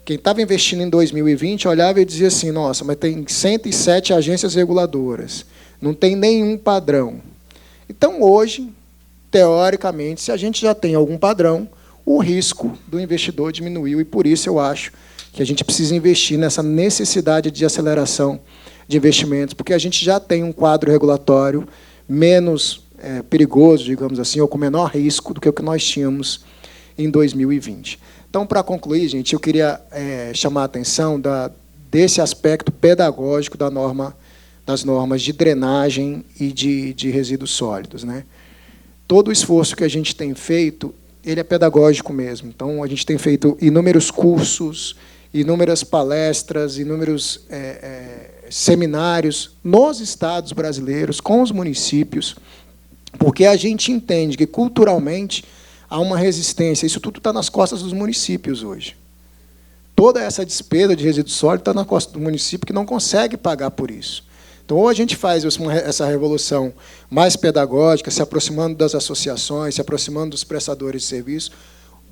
Quem estava investindo em 2020 olhava e dizia assim, nossa, mas tem 107 agências reguladoras, não tem nenhum padrão. Então, hoje, teoricamente, se a gente já tem algum padrão, o risco do investidor diminuiu, e por isso eu acho que a gente precisa investir nessa necessidade de aceleração de investimentos, porque a gente já tem um quadro regulatório menos perigoso, digamos assim, ou com menor risco do que o que nós tínhamos em 2020. Então, para concluir, gente, eu queria chamar a atenção desse aspecto pedagógico das normas de drenagem e de resíduos sólidos, né? Todo o esforço que a gente tem feito, ele é pedagógico mesmo. Então, a gente tem feito inúmeros cursos, inúmeras palestras, inúmeros seminários nos estados brasileiros, com os municípios, porque a gente entende que, culturalmente, há uma resistência. Isso tudo está nas costas dos municípios hoje. Toda essa despesa de resíduo sólido está na costa do município, que não consegue pagar por isso. Então, ou a gente faz essa revolução mais pedagógica, se aproximando das associações, se aproximando dos prestadores de serviço,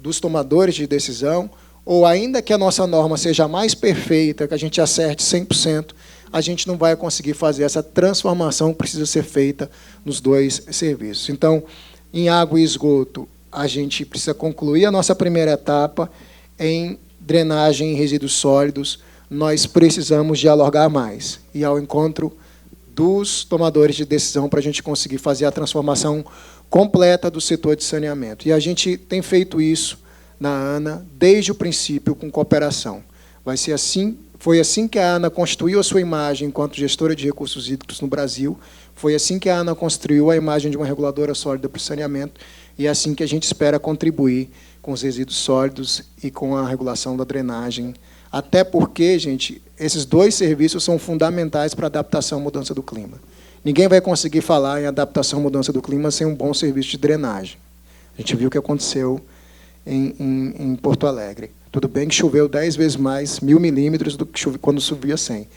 dos tomadores de decisão, ou ainda que a nossa norma seja mais perfeita, que a gente acerte 100%, a gente não vai conseguir fazer essa transformação que precisa ser feita nos dois serviços. Então, em água e esgoto, a gente precisa concluir a nossa primeira etapa. Em drenagem e resíduos sólidos, nós precisamos dialogar mais, e ao encontro dos tomadores de decisão para a gente conseguir fazer a transformação completa do setor de saneamento. E a gente tem feito isso na ANA desde o princípio, com cooperação. Foi assim que a ANA constituiu a sua imagem enquanto gestora de recursos hídricos no Brasil, foi assim que a ANA construiu a imagem de uma reguladora sólida para o saneamento, e é assim que a gente espera contribuir com os resíduos sólidos e com a regulação da drenagem. Até porque, gente, esses dois serviços são fundamentais para a adaptação à mudança do clima. Ninguém vai conseguir falar em adaptação à mudança do clima sem um bom serviço de drenagem. A gente viu o que aconteceu em Porto Alegre. Tudo bem que choveu 10 vezes mais, 1.000 milímetros, do que quando chovia 100.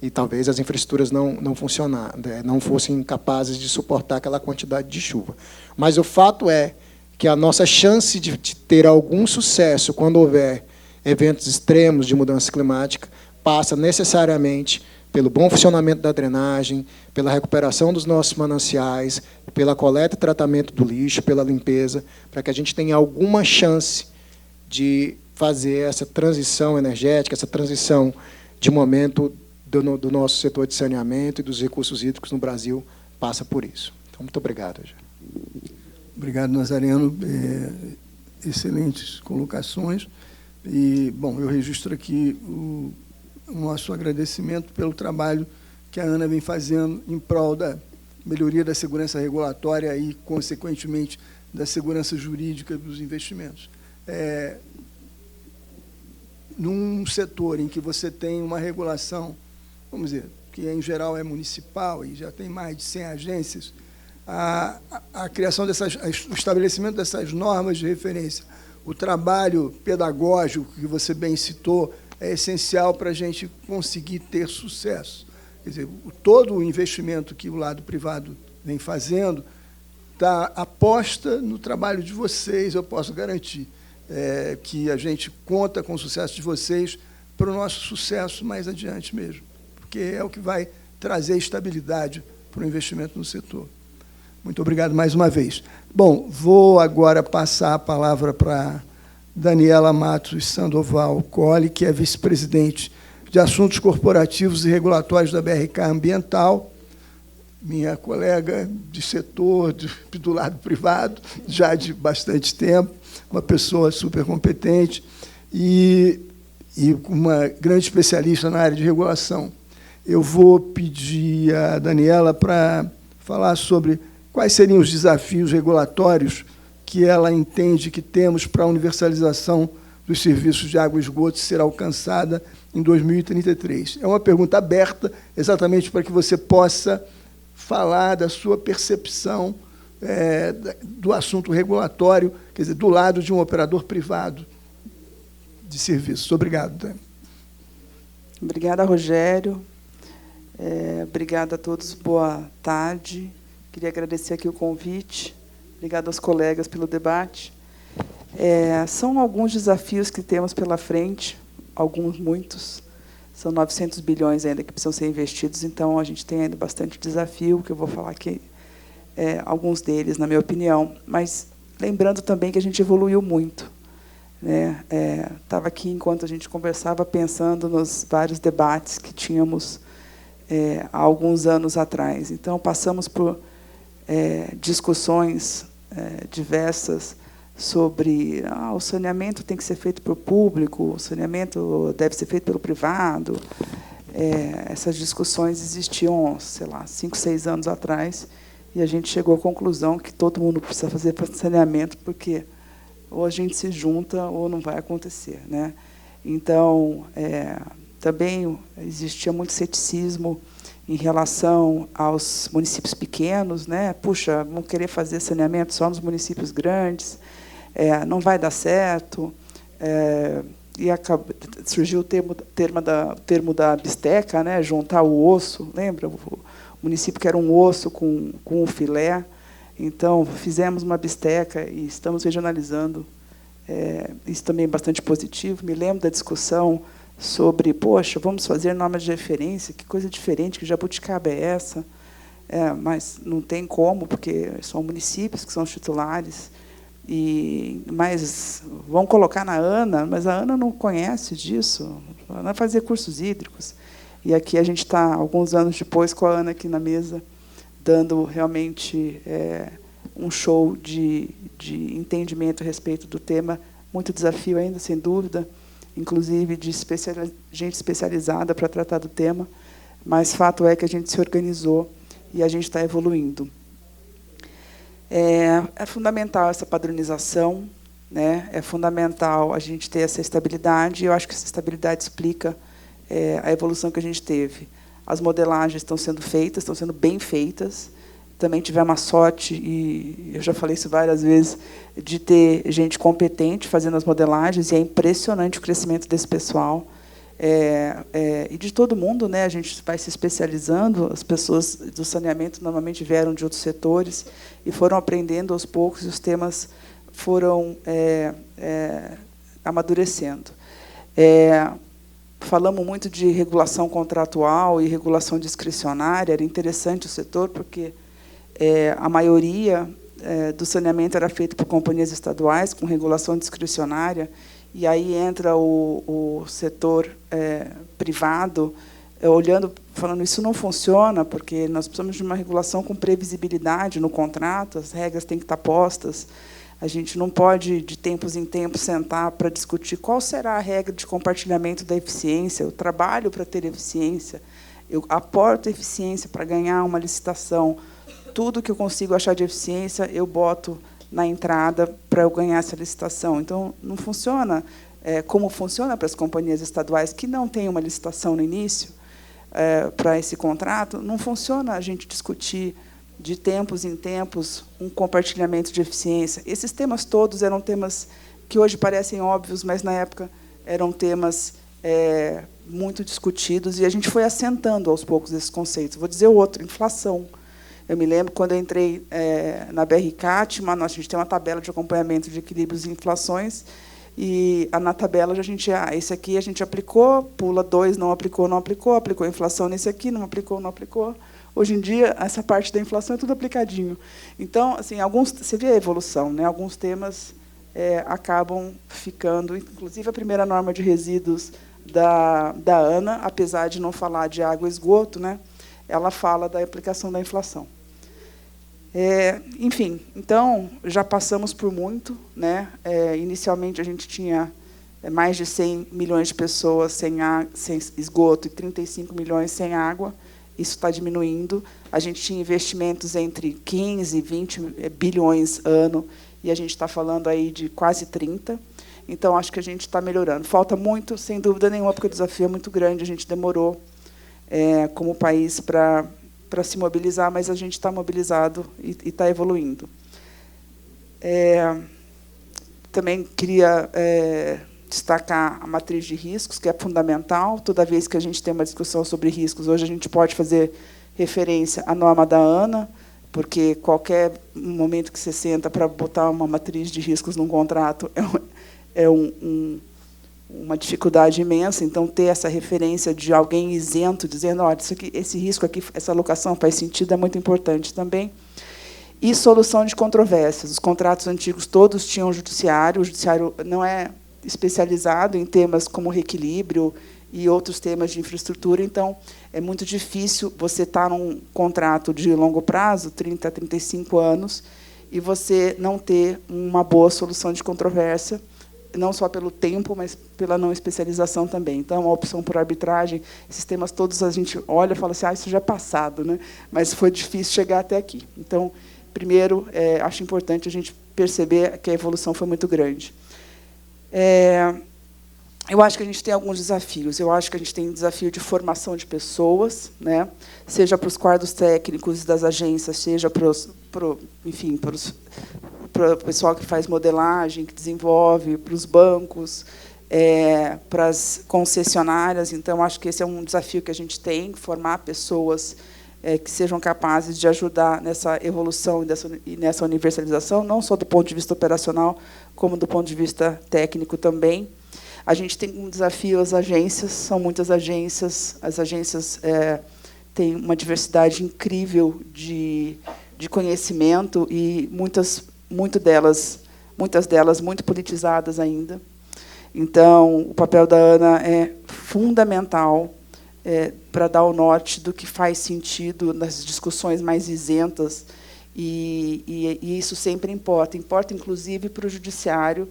E talvez as infraestruturas não fossem capazes de suportar aquela quantidade de chuva. Mas o fato é que a nossa chance de ter algum sucesso quando houver eventos extremos de mudança climática passa necessariamente pelo bom funcionamento da drenagem, pela recuperação dos nossos mananciais, pela coleta e tratamento do lixo, pela limpeza, para que a gente tenha alguma chance de fazer essa transição energética, essa transição de momento do nosso setor de saneamento e dos recursos hídricos no Brasil passa por isso. Então, muito obrigado, Rogério. Obrigado, Nazareno. Excelentes colocações. E, bom, eu registro aqui o nosso agradecimento pelo trabalho que a ANA vem fazendo em prol da melhoria da segurança regulatória e, consequentemente, da segurança jurídica dos investimentos. Num setor em que você tem uma regulação, vamos dizer, que em geral é municipal e já tem mais de 100 agências, a criação o estabelecimento dessas normas de referência, o trabalho pedagógico que você bem citou, é essencial para a gente conseguir ter sucesso. Quer dizer, todo o investimento que o lado privado vem fazendo está aposta no trabalho de vocês, eu posso garantir que a gente conta com o sucesso de vocês para o nosso sucesso mais adiante mesmo, porque é o que vai trazer estabilidade para o investimento no setor. Muito obrigado mais uma vez. Bom, vou agora passar a palavra para Daniela Matos Sandoval Colli, que é vice-presidente de Assuntos Corporativos e Regulatórios da BRK Ambiental, minha colega de setor, do lado privado, já de bastante tempo, uma pessoa super competente e uma grande especialista na área de regulação. Eu vou pedir a Daniela para falar sobre quais seriam os desafios regulatórios que ela entende que temos para a universalização dos serviços de água e esgoto ser alcançada em 2033. É uma pergunta aberta, exatamente para que você possa falar da sua percepção do assunto regulatório, quer dizer, do lado de um operador privado de serviços. Obrigado, Dani. Obrigada, Rogério. Obrigada a todos. Boa tarde. Queria agradecer aqui o convite. Obrigada aos colegas pelo debate. São alguns desafios que temos pela frente, muitos. São 900 bilhões ainda que precisam ser investidos, então a gente tem ainda bastante desafio, que eu vou falar aqui, alguns deles, na minha opinião. Mas lembrando também que a gente evoluiu muito. Estava aqui, enquanto a gente conversava, pensando nos vários debates que tínhamos há alguns anos atrás. Então, passamos por discussões diversas sobre o saneamento tem que ser feito pelo público, o saneamento deve ser feito pelo privado. Essas discussões existiam, sei lá, 5, 6 anos atrás, e a gente chegou à conclusão que todo mundo precisa fazer saneamento, porque ou a gente se junta ou não vai acontecer, né? Então, também existia muito ceticismo em relação aos municípios pequenos, né? Puxa, vão querer fazer saneamento só nos municípios grandes, não vai dar certo. E surgiu o termo da bisteca, né? Juntar o osso, lembra? O município que era um osso com um filé. Então, fizemos uma bisteca e estamos regionalizando. Isso também é bastante positivo. Me lembro da discussão sobre, poxa, vamos fazer normas de referência, que coisa diferente, que jabuticaba é essa? Mas não tem como, porque são municípios que são os titulares. Mas vão colocar na ANA, mas a ANA não conhece disso. A ANA vai fazer cursos hídricos. E aqui a gente está, alguns anos depois, com a ANA aqui na mesa, dando realmente um show de entendimento a respeito do tema. Muito desafio ainda, sem dúvida, inclusive de gente especializada para tratar do tema, mas fato é que a gente se organizou e a gente está evoluindo. É fundamental essa padronização, né? É fundamental a gente ter essa estabilidade, e eu acho que essa estabilidade explica a evolução que a gente teve. As modelagens estão sendo feitas, estão sendo bem feitas, também tivemos a sorte, e eu já falei isso várias vezes, de ter gente competente fazendo as modelagens, e é impressionante o crescimento desse pessoal. E de todo mundo, né? A gente vai se especializando, as pessoas do saneamento normalmente vieram de outros setores e foram aprendendo aos poucos, e os temas foram amadurecendo. Falamos muito de regulação contratual e regulação discricionária. Era interessante o setor, porque a maioria do saneamento era feito por companhias estaduais, com regulação discricionária, e aí entra o setor privado, olhando, falando, isso não funciona, porque nós precisamos de uma regulação com previsibilidade no contrato, as regras têm que estar postas, a gente não pode, de tempos em tempos, sentar para discutir qual será a regra de compartilhamento da eficiência, eu trabalho para ter eficiência, eu aporto eficiência para ganhar uma licitação, tudo que eu consigo achar de eficiência, eu boto na entrada para eu ganhar essa licitação. Então, não funciona como funciona para as companhias estaduais que não têm uma licitação no início para esse contrato, não funciona a gente discutir de tempos em tempos um compartilhamento de eficiência. Esses temas todos eram temas que hoje parecem óbvios, mas, na época, eram temas muito discutidos, e a gente foi assentando, aos poucos, esses conceitos. Vou dizer outro, inflação. Eu me lembro, quando eu entrei na BRCAT, a gente tem uma tabela de acompanhamento de equilíbrios e inflações, e na tabela a gente, esse aqui a gente aplicou, pula 2, não aplicou, aplicou a inflação nesse aqui, não aplicou, não aplicou. Hoje em dia, essa parte da inflação é tudo aplicadinho. Então, assim, você vê a evolução, né? Alguns temas acabam ficando, inclusive a primeira norma de resíduos da ANA, apesar de não falar de água e esgoto, né? Ela fala da aplicação da inflação. Enfim, então, já passamos por muito, né? Inicialmente, a gente tinha mais de 100 milhões de pessoas sem esgoto e 35 milhões sem água. Isso está diminuindo. A gente tinha investimentos entre 15 e 20 bilhões ano, e a gente está falando aí de quase 30. Então, acho que a gente está melhorando. Falta muito, sem dúvida nenhuma, porque o desafio é muito grande. A gente demorou, como país, para se mobilizar, mas a gente está mobilizado e está evoluindo. Também queria destacar a matriz de riscos, que é fundamental. Toda vez que a gente tem uma discussão sobre riscos, hoje a gente pode fazer referência à norma da ANA, porque qualquer momento que você senta para botar uma matriz de riscos num contrato uma dificuldade imensa. Então, ter essa referência de alguém isento, dizendo, olha, isso aqui, esse risco aqui, essa alocação faz sentido, é muito importante também. E solução de controvérsias. Os contratos antigos todos tinham judiciário, o judiciário não é especializado em temas como reequilíbrio e outros temas de infraestrutura, então é muito difícil você estar num contrato de longo prazo, 30 a 35 anos, e você não ter uma boa solução de controvérsia, não só pelo tempo, mas pela não especialização também. Então, a opção por arbitragem, esses temas todos a gente olha e fala assim, isso já é passado, né? Mas foi difícil chegar até aqui. Então, primeiro, acho importante a gente perceber que a evolução foi muito grande. Eu acho que a gente tem alguns desafios. Eu acho que a gente tem um desafio de formação de pessoas, né? Seja para os quadros técnicos das agências, seja para o pessoal que faz modelagem, que desenvolve, para os bancos, para as concessionárias. Então, acho que esse é um desafio que a gente tem, formar pessoas que sejam capazes de ajudar nessa evolução e nessa universalização, não só do ponto de vista operacional, como do ponto de vista técnico também. A gente tem um desafio, as agências, são muitas agências, as agências têm uma diversidade incrível de conhecimento e muitas delas muito politizadas ainda. Então, o papel da ANA é fundamental para dar o norte do que faz sentido nas discussões mais isentas, e isso sempre importa. Importa, inclusive, para o judiciário,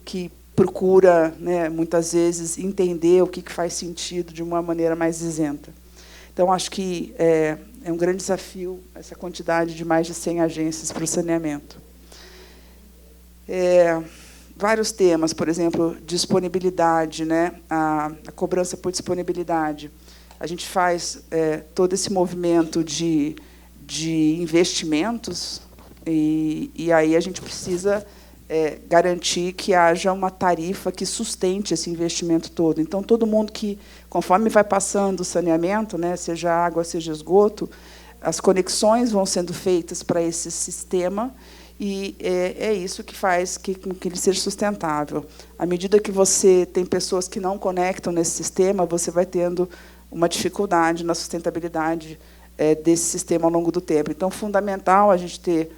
que procura, né, muitas vezes, entender o que faz sentido de uma maneira mais isenta. Então, acho que é um grande desafio essa quantidade de mais de 100 agências para o saneamento. Vários temas, por exemplo, disponibilidade, né, a cobrança por disponibilidade. A gente faz todo esse movimento de de investimentos, e aí a gente precisa garantir que haja uma tarifa que sustente esse investimento todo. Então, todo mundo que, conforme vai passando o saneamento, né, seja água, seja esgoto, as conexões vão sendo feitas para esse sistema, e é isso que faz que ele seja sustentável. À medida que você tem pessoas que não conectam nesse sistema, você vai tendo uma dificuldade na sustentabilidade desse sistema ao longo do tempo. Então, fundamental a gente ter,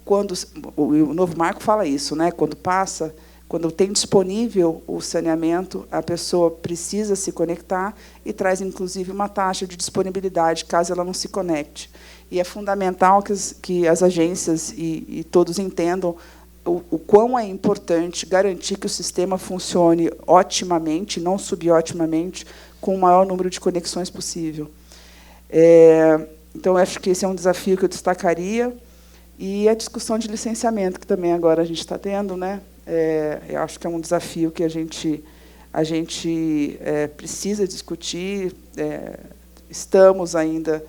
quando o novo marco fala isso, né? Quando tem disponível o saneamento, a pessoa precisa se conectar e traz, inclusive, uma taxa de disponibilidade, caso ela não se conecte. E é fundamental que as agências e todos entendam o quão é importante garantir que o sistema funcione otimamente, não subotimamente, com o maior número de conexões possível. Então, acho que esse é um desafio que eu destacaria. E a discussão de licenciamento, que também agora a gente está tendo, né? Eu acho que é um desafio que a gente precisa discutir. Estamos ainda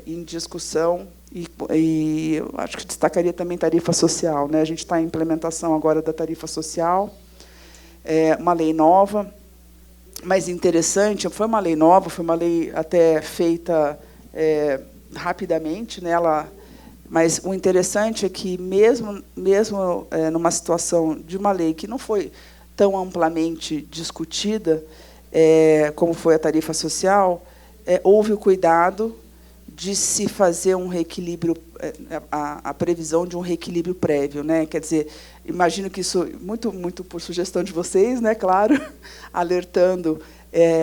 em discussão, e eu acho que destacaria também tarifa social, né? A gente está em implementação agora da tarifa social, uma lei nova, mas interessante. Foi uma lei nova, foi uma lei até feita rapidamente, né? Mas o interessante é que, mesmo numa situação de uma lei que não foi tão amplamente discutida, como foi a tarifa social, houve o cuidado de se fazer um reequilíbrio, a previsão de um reequilíbrio prévio, né? Quer dizer, imagino que isso, muito por sugestão de vocês, né? Claro, alertando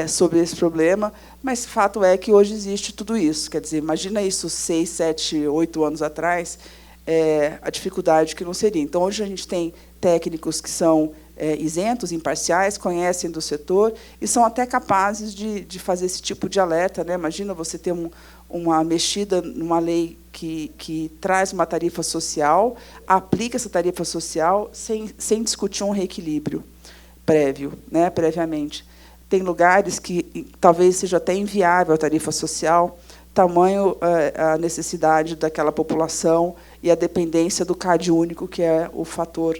sobre esse problema, mas fato é que hoje existe tudo isso. Quer dizer, imagina isso 6, 7, 8 anos atrás, a dificuldade que não seria. Então, hoje a gente tem técnicos que são isentos, imparciais, conhecem do setor e são até capazes de fazer esse tipo de alerta, né? Imagina você ter uma mexida numa lei que traz uma tarifa social, aplica essa tarifa social sem discutir um reequilíbrio prévio, né? Previamente. Tem lugares que talvez seja até inviável a tarifa social, tamanho a necessidade daquela população e a dependência do CAD único, que é o fator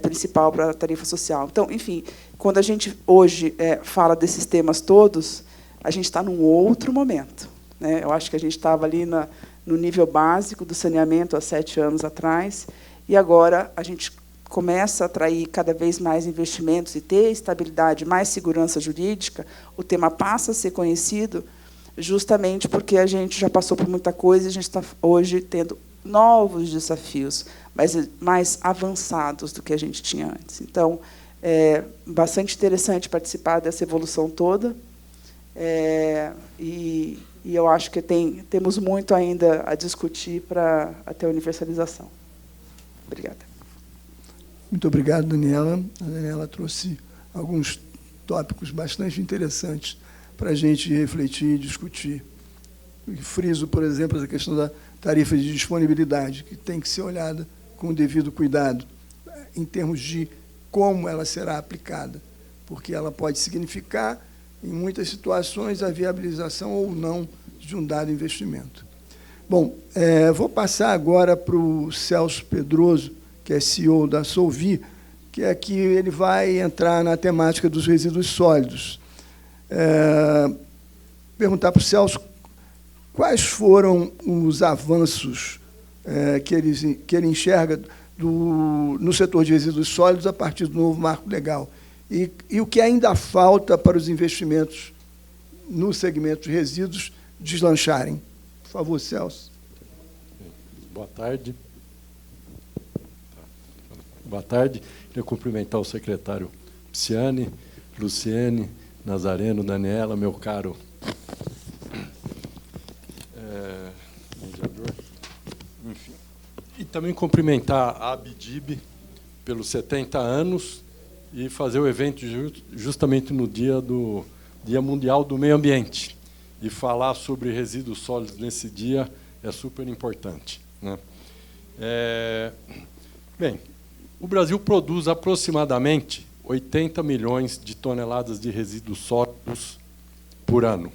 principal para a tarifa social. Então, enfim, quando a gente hoje fala desses temas todos, a gente está num outro momento, né? Eu acho que a gente estava ali no nível básico do saneamento há 7 anos atrás, e agora a gente começa a atrair cada vez mais investimentos e ter estabilidade, mais segurança jurídica. O tema passa a ser conhecido justamente porque a gente já passou por muita coisa e a gente está hoje tendo novos desafios, mas mais avançados do que a gente tinha antes. Então, é bastante interessante participar dessa evolução toda, e eu acho que temos muito ainda a discutir para até a universalização. Obrigada. Muito obrigado, Daniela. A Daniela trouxe alguns tópicos bastante interessantes para a gente refletir e discutir. Eu friso, por exemplo, a questão da tarifa de disponibilidade, que tem que ser olhada com o devido cuidado, em termos de como ela será aplicada, porque ela pode significar, em muitas situações, a viabilização ou não de um dado investimento. Bom, vou passar agora para o Celso Pedroso, que é CEO da Solvi, que é que ele vai entrar na temática dos resíduos sólidos. Perguntar para o Celso quais foram os avanços que ele enxerga no setor de resíduos sólidos a partir do novo marco legal e o que ainda falta para os investimentos no segmento de resíduos deslancharem. Por favor, Celso. Boa tarde. Boa tarde. Queria cumprimentar o secretário Pisciani, Luciene, Nazareno, Daniela, meu caro mediador. Enfim. E também cumprimentar a ABDIB pelos 70 anos e fazer o evento justamente no Dia Mundial do Meio Ambiente. E falar sobre resíduos sólidos nesse dia é super importante, né? Bem, o Brasil produz aproximadamente 80 milhões de toneladas de resíduos sólidos por ano.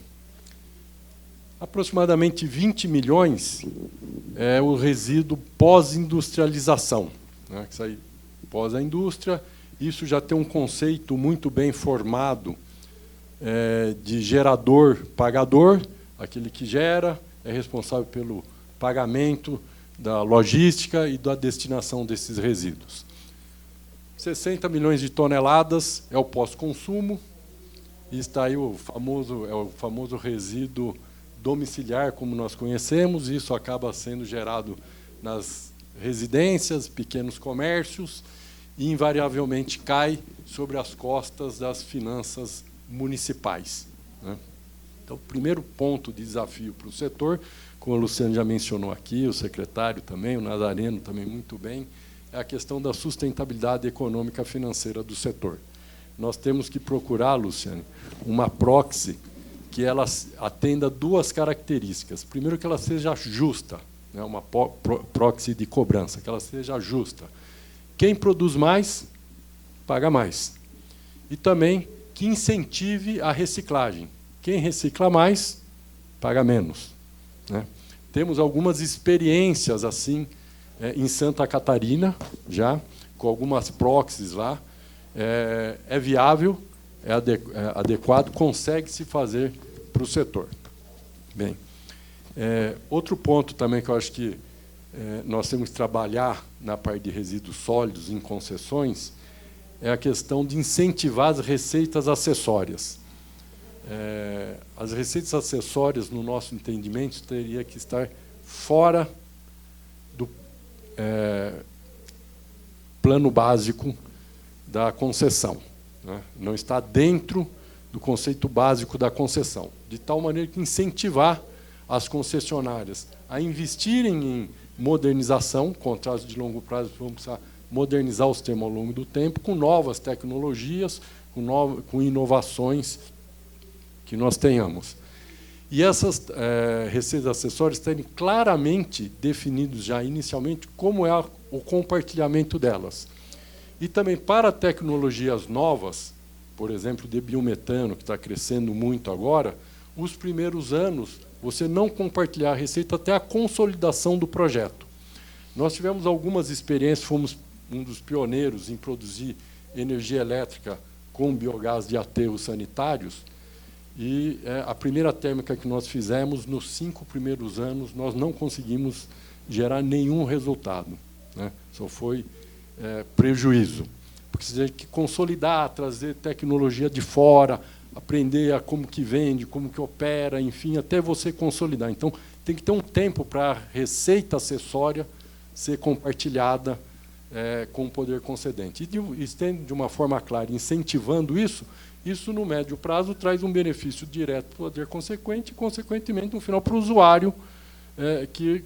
Aproximadamente 20 milhões é o resíduo pós-industrialização, né, que sai pós a indústria. Isso já tem um conceito muito bem formado de gerador-pagador. Aquele que gera é responsável pelo pagamento da logística e da destinação desses resíduos. 60 milhões de toneladas é o pós-consumo, e está aí o famoso resíduo domiciliar, como nós conhecemos. Isso acaba sendo gerado nas residências, pequenos comércios, e invariavelmente cai sobre as costas das finanças municipais, né? Então, o primeiro ponto de desafio para o setor, como o Luciano já mencionou aqui, o secretário também, o Nazareno também muito bem, é a questão da sustentabilidade econômica financeira do setor. Nós temos que procurar, Luciano, uma proxy que ela atenda duas características. Primeiro, que ela seja justa, né, uma proxy de cobrança, que ela seja justa. Quem produz mais, paga mais. E também que incentive a reciclagem. Quem recicla mais, paga menos, né? Temos algumas experiências assim em Santa Catarina, já, com algumas proxies lá. É viável, é adequado, consegue-se fazer para o setor. Bem, outro ponto também que eu acho que nós temos que trabalhar na parte de resíduos sólidos em concessões é a questão de incentivar as receitas acessórias. As receitas acessórias, no nosso entendimento, teria que estar fora do plano básico da concessão, né? Não está dentro do conceito básico da concessão, de tal maneira que incentivar as concessionárias a investirem em modernização, contratos de longo prazo, vamos precisar modernizar o sistema ao longo do tempo, com novas tecnologias, com inovações que nós tenhamos. E essas receitas acessórias terem claramente definidos já inicialmente como é o compartilhamento delas. E também para tecnologias novas, por exemplo, de biometano, que está crescendo muito agora, os primeiros anos você não compartilhar a receita até a consolidação do projeto. Nós tivemos algumas experiências, fomos um dos pioneiros em produzir energia elétrica com biogás de aterros sanitários, e a primeira térmica que nós fizemos, nos 5 primeiros anos, nós não conseguimos gerar nenhum resultado, né? Só foi prejuízo. Porque você tem que consolidar, trazer tecnologia de fora, aprender a como que vende, como que opera, enfim, até você consolidar. Então, tem que ter um tempo para a receita acessória ser compartilhada com o poder concedente. E de uma forma clara, incentivando isso, isso, no médio prazo, traz um benefício direto para o poder consequente e, consequentemente, no final, para o usuário que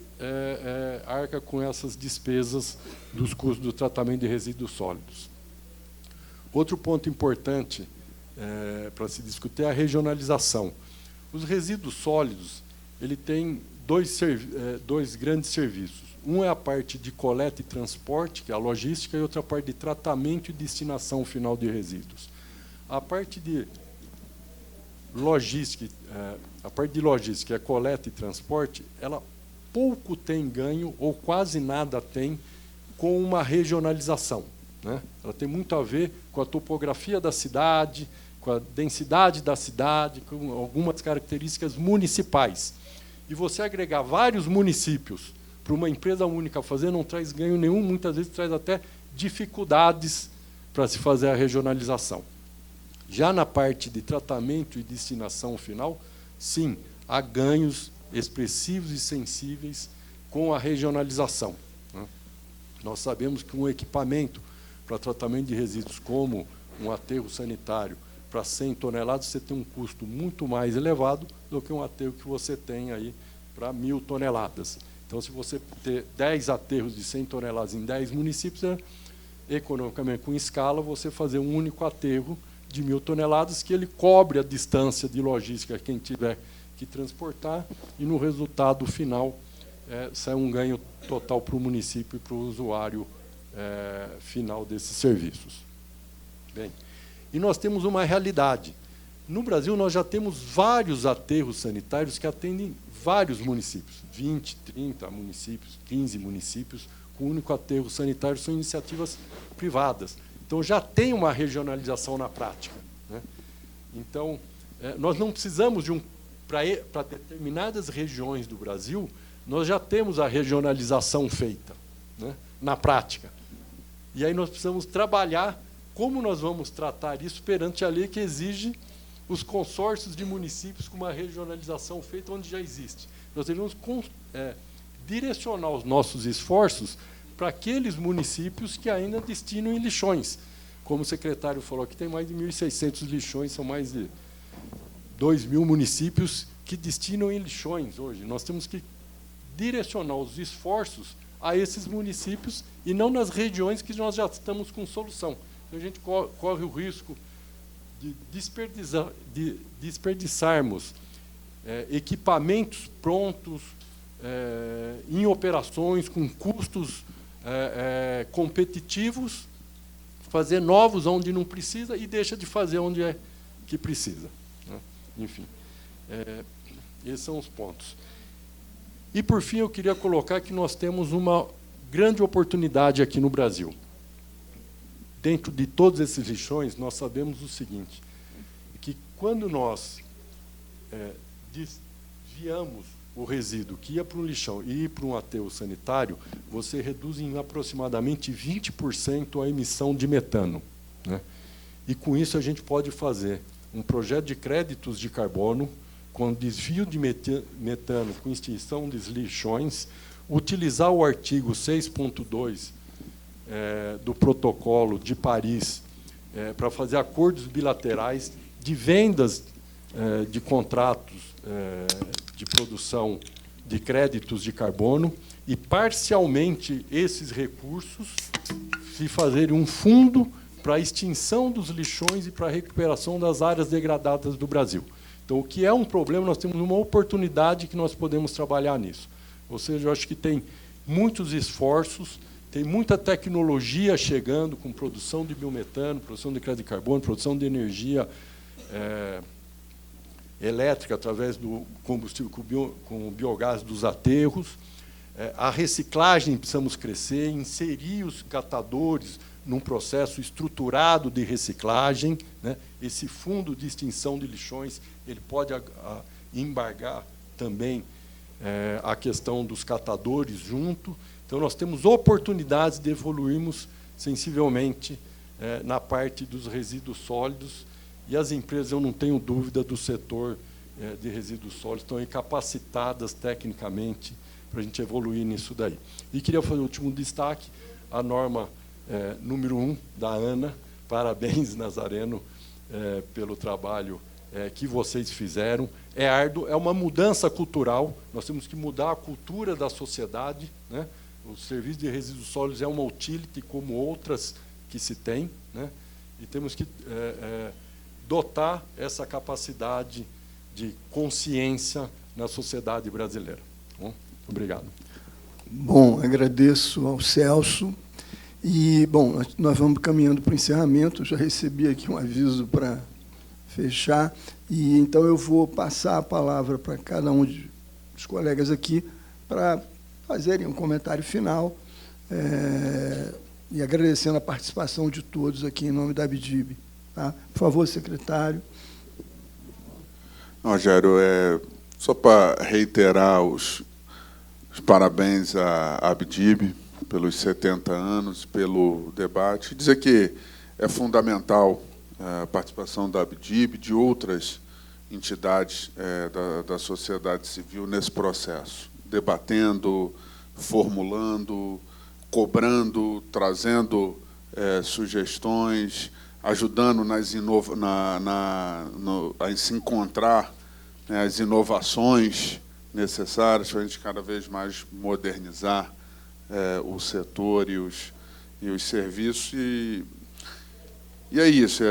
arca com essas despesas dos custos do tratamento de resíduos sólidos. Outro ponto importante para se discutir é a regionalização. Os resíduos sólidos ele tem dois grandes serviços. Um é a parte de coleta e transporte, que é a logística, e outra parte de tratamento e destinação final de resíduos. A parte de logística, é coleta e transporte, ela pouco tem ganho, ou quase nada tem, com uma regionalização, né? Ela tem muito a ver com a topografia da cidade, com a densidade da cidade, com algumas características municipais. E você agregar vários municípios para uma empresa única fazer não traz ganho nenhum, muitas vezes traz até dificuldades para se fazer a regionalização. Já na parte de tratamento e destinação final, sim, há ganhos expressivos e sensíveis com a regionalização, né? Nós sabemos que um equipamento para tratamento de resíduos, como um aterro sanitário, para 100 toneladas, você tem um custo muito mais elevado do que um aterro que você tem aí para 1.000 toneladas. Então, se você ter 10 aterros de 100 toneladas em 10 municípios, economicamente, com escala, você fazer um único aterro de 1.000 toneladas, que ele cobre a distância de logística quem tiver que transportar, e no resultado final sai um ganho total para o município e para o usuário final desses serviços. Bem, e nós temos uma realidade. No Brasil, nós já temos vários aterros sanitários que atendem vários municípios, 20, 30 municípios, 15 municípios, com o único aterro sanitário, são iniciativas privadas. Então, já tem uma regionalização na prática, né? Então, nós não precisamos de para determinadas regiões do Brasil, nós já temos a regionalização feita, né, na prática. E aí nós precisamos trabalhar como nós vamos tratar isso perante a lei que exige os consórcios de municípios com uma regionalização feita onde já existe. Nós devemos direcionar os nossos esforços para aqueles municípios que ainda destinam em lixões. Como o secretário falou, que tem mais de 1.600 lixões, são mais de 2.000 municípios que destinam em lixões hoje. Nós temos que direcionar os esforços a esses municípios e não nas regiões que nós já estamos com solução. Então, a gente corre o risco de desperdiçarmos equipamentos prontos, em operações, com custos competitivos, fazer novos onde não precisa e deixa de fazer onde é que precisa, né? Enfim, esses são os pontos. E, por fim, eu queria colocar que nós temos uma grande oportunidade aqui no Brasil. Dentro de todos esses lixões, nós sabemos o seguinte, que quando nós desviamos o resíduo que ia para um lixão e ir para um aterro sanitário, você reduz em aproximadamente 20% a emissão de metano, né? E, com isso, a gente pode fazer um projeto de créditos de carbono com desvio de metano, com extinção dos lixões, utilizar o artigo 6.2 do Protocolo de Paris para fazer acordos bilaterais de vendas de contratos de produção de créditos de carbono e, parcialmente, esses recursos se fazerem um fundo para a extinção dos lixões e para a recuperação das áreas degradadas do Brasil. Então, o que é um problema, nós temos uma oportunidade que nós podemos trabalhar nisso. Ou seja, eu acho que tem muitos esforços, tem muita tecnologia chegando com produção de biometano, produção de crédito de carbono, produção de energia elétrica através do combustível com biogás dos aterros. A reciclagem precisamos crescer, inserir os catadores num processo estruturado de reciclagem, né? Esse fundo de extinção de lixões, ele pode embargar também a questão dos catadores junto. Então, nós temos oportunidades de evoluirmos sensivelmente na parte dos resíduos sólidos, e as empresas, eu não tenho dúvida, do setor de resíduos sólidos estão capacitadas tecnicamente para a gente evoluir nisso daí. E queria fazer o último destaque, a norma número 1 da ANA. Parabéns, Nazareno, pelo trabalho que vocês fizeram. É árduo, é uma mudança cultural, nós temos que mudar a cultura da sociedade, né? O serviço de resíduos sólidos é uma utility como outras que se tem, né? E temos que dotar essa capacidade de consciência na sociedade brasileira. Bom, obrigado. Bom, agradeço ao Celso. E, bom, nós vamos caminhando para o encerramento. Eu já recebi aqui um aviso para fechar. E, então, eu vou passar a palavra para cada um dos colegas aqui para fazerem um comentário final, e agradecendo a participação de todos aqui em nome da ABDIB. Tá? Por favor, secretário. Rogério, só para reiterar os parabéns à ABDIB pelos 70 anos, pelo debate, dizer que é fundamental a participação da ABDIB, de outras entidades da sociedade civil nesse processo, debatendo, formulando, cobrando, trazendo sugestões, ajudando a se encontrar, né, as inovações necessárias para a gente cada vez mais modernizar o setor e os serviços. E é isso,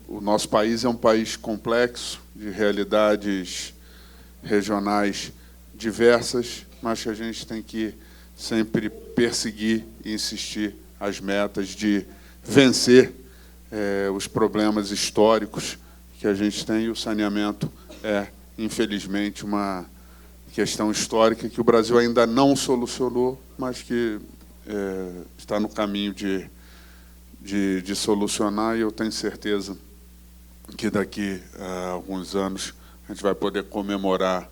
o nosso país é um país complexo, de realidades regionais diversas, mas que a gente tem que sempre perseguir e insistir as metas de vencer os problemas históricos que a gente tem, e o saneamento é, infelizmente, uma questão histórica que o Brasil ainda não solucionou, mas que está no caminho de solucionar, e eu tenho certeza que daqui a alguns anos a gente vai poder comemorar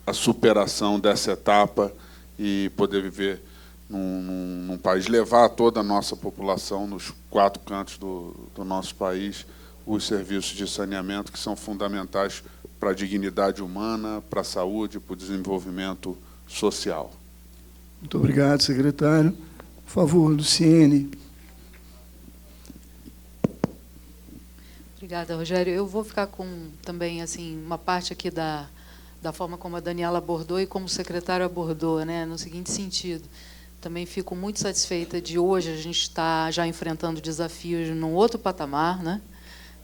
a superação dessa etapa e poder viver num país, levar a toda a nossa população nos 4 cantos do nosso país os serviços de saneamento, que são fundamentais para a dignidade humana, para a saúde, para o desenvolvimento social. Muito obrigado, secretário. Por favor, Luciene. Obrigada, Rogério. Eu vou ficar com também assim uma parte aqui da forma como a Daniela abordou e como o secretário abordou, né, no seguinte sentido. Também fico muito satisfeita de hoje a gente estar já enfrentando desafios num outro patamar, né?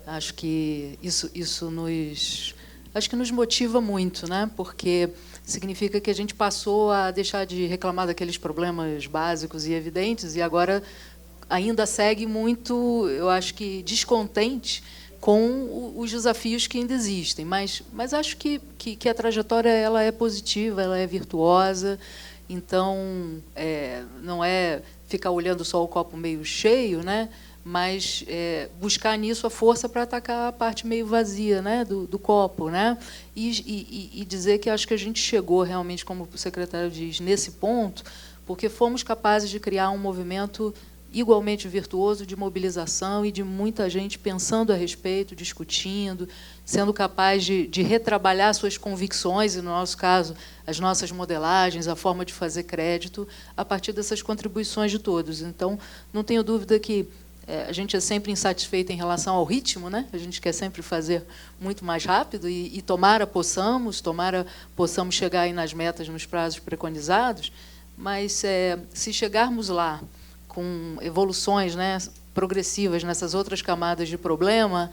Acho que isso nos motiva muito, né? Porque significa que a gente passou a deixar de reclamar daqueles problemas básicos e evidentes e agora ainda segue muito, eu acho que descontente com os desafios que ainda existem, mas acho que a trajetória ela é positiva, ela é virtuosa, então não é ficar olhando só o copo meio cheio, né? Mas buscar nisso a força para atacar a parte meio vazia, né, do copo, né? E dizer que acho que a gente chegou realmente, como o secretário diz, nesse ponto, porque fomos capazes de criar um movimento igualmente virtuoso de mobilização e de muita gente pensando a respeito, discutindo, sendo capaz de retrabalhar suas convicções, e, no nosso caso, as nossas modelagens, a forma de fazer crédito, a partir dessas contribuições de todos. Então, não tenho dúvida que a gente é sempre insatisfeito em relação ao ritmo, né? A gente quer sempre fazer muito mais rápido e tomara possamos chegar aí nas metas, nos prazos preconizados, mas se chegarmos lá com evoluções, né, progressivas nessas outras camadas de problema,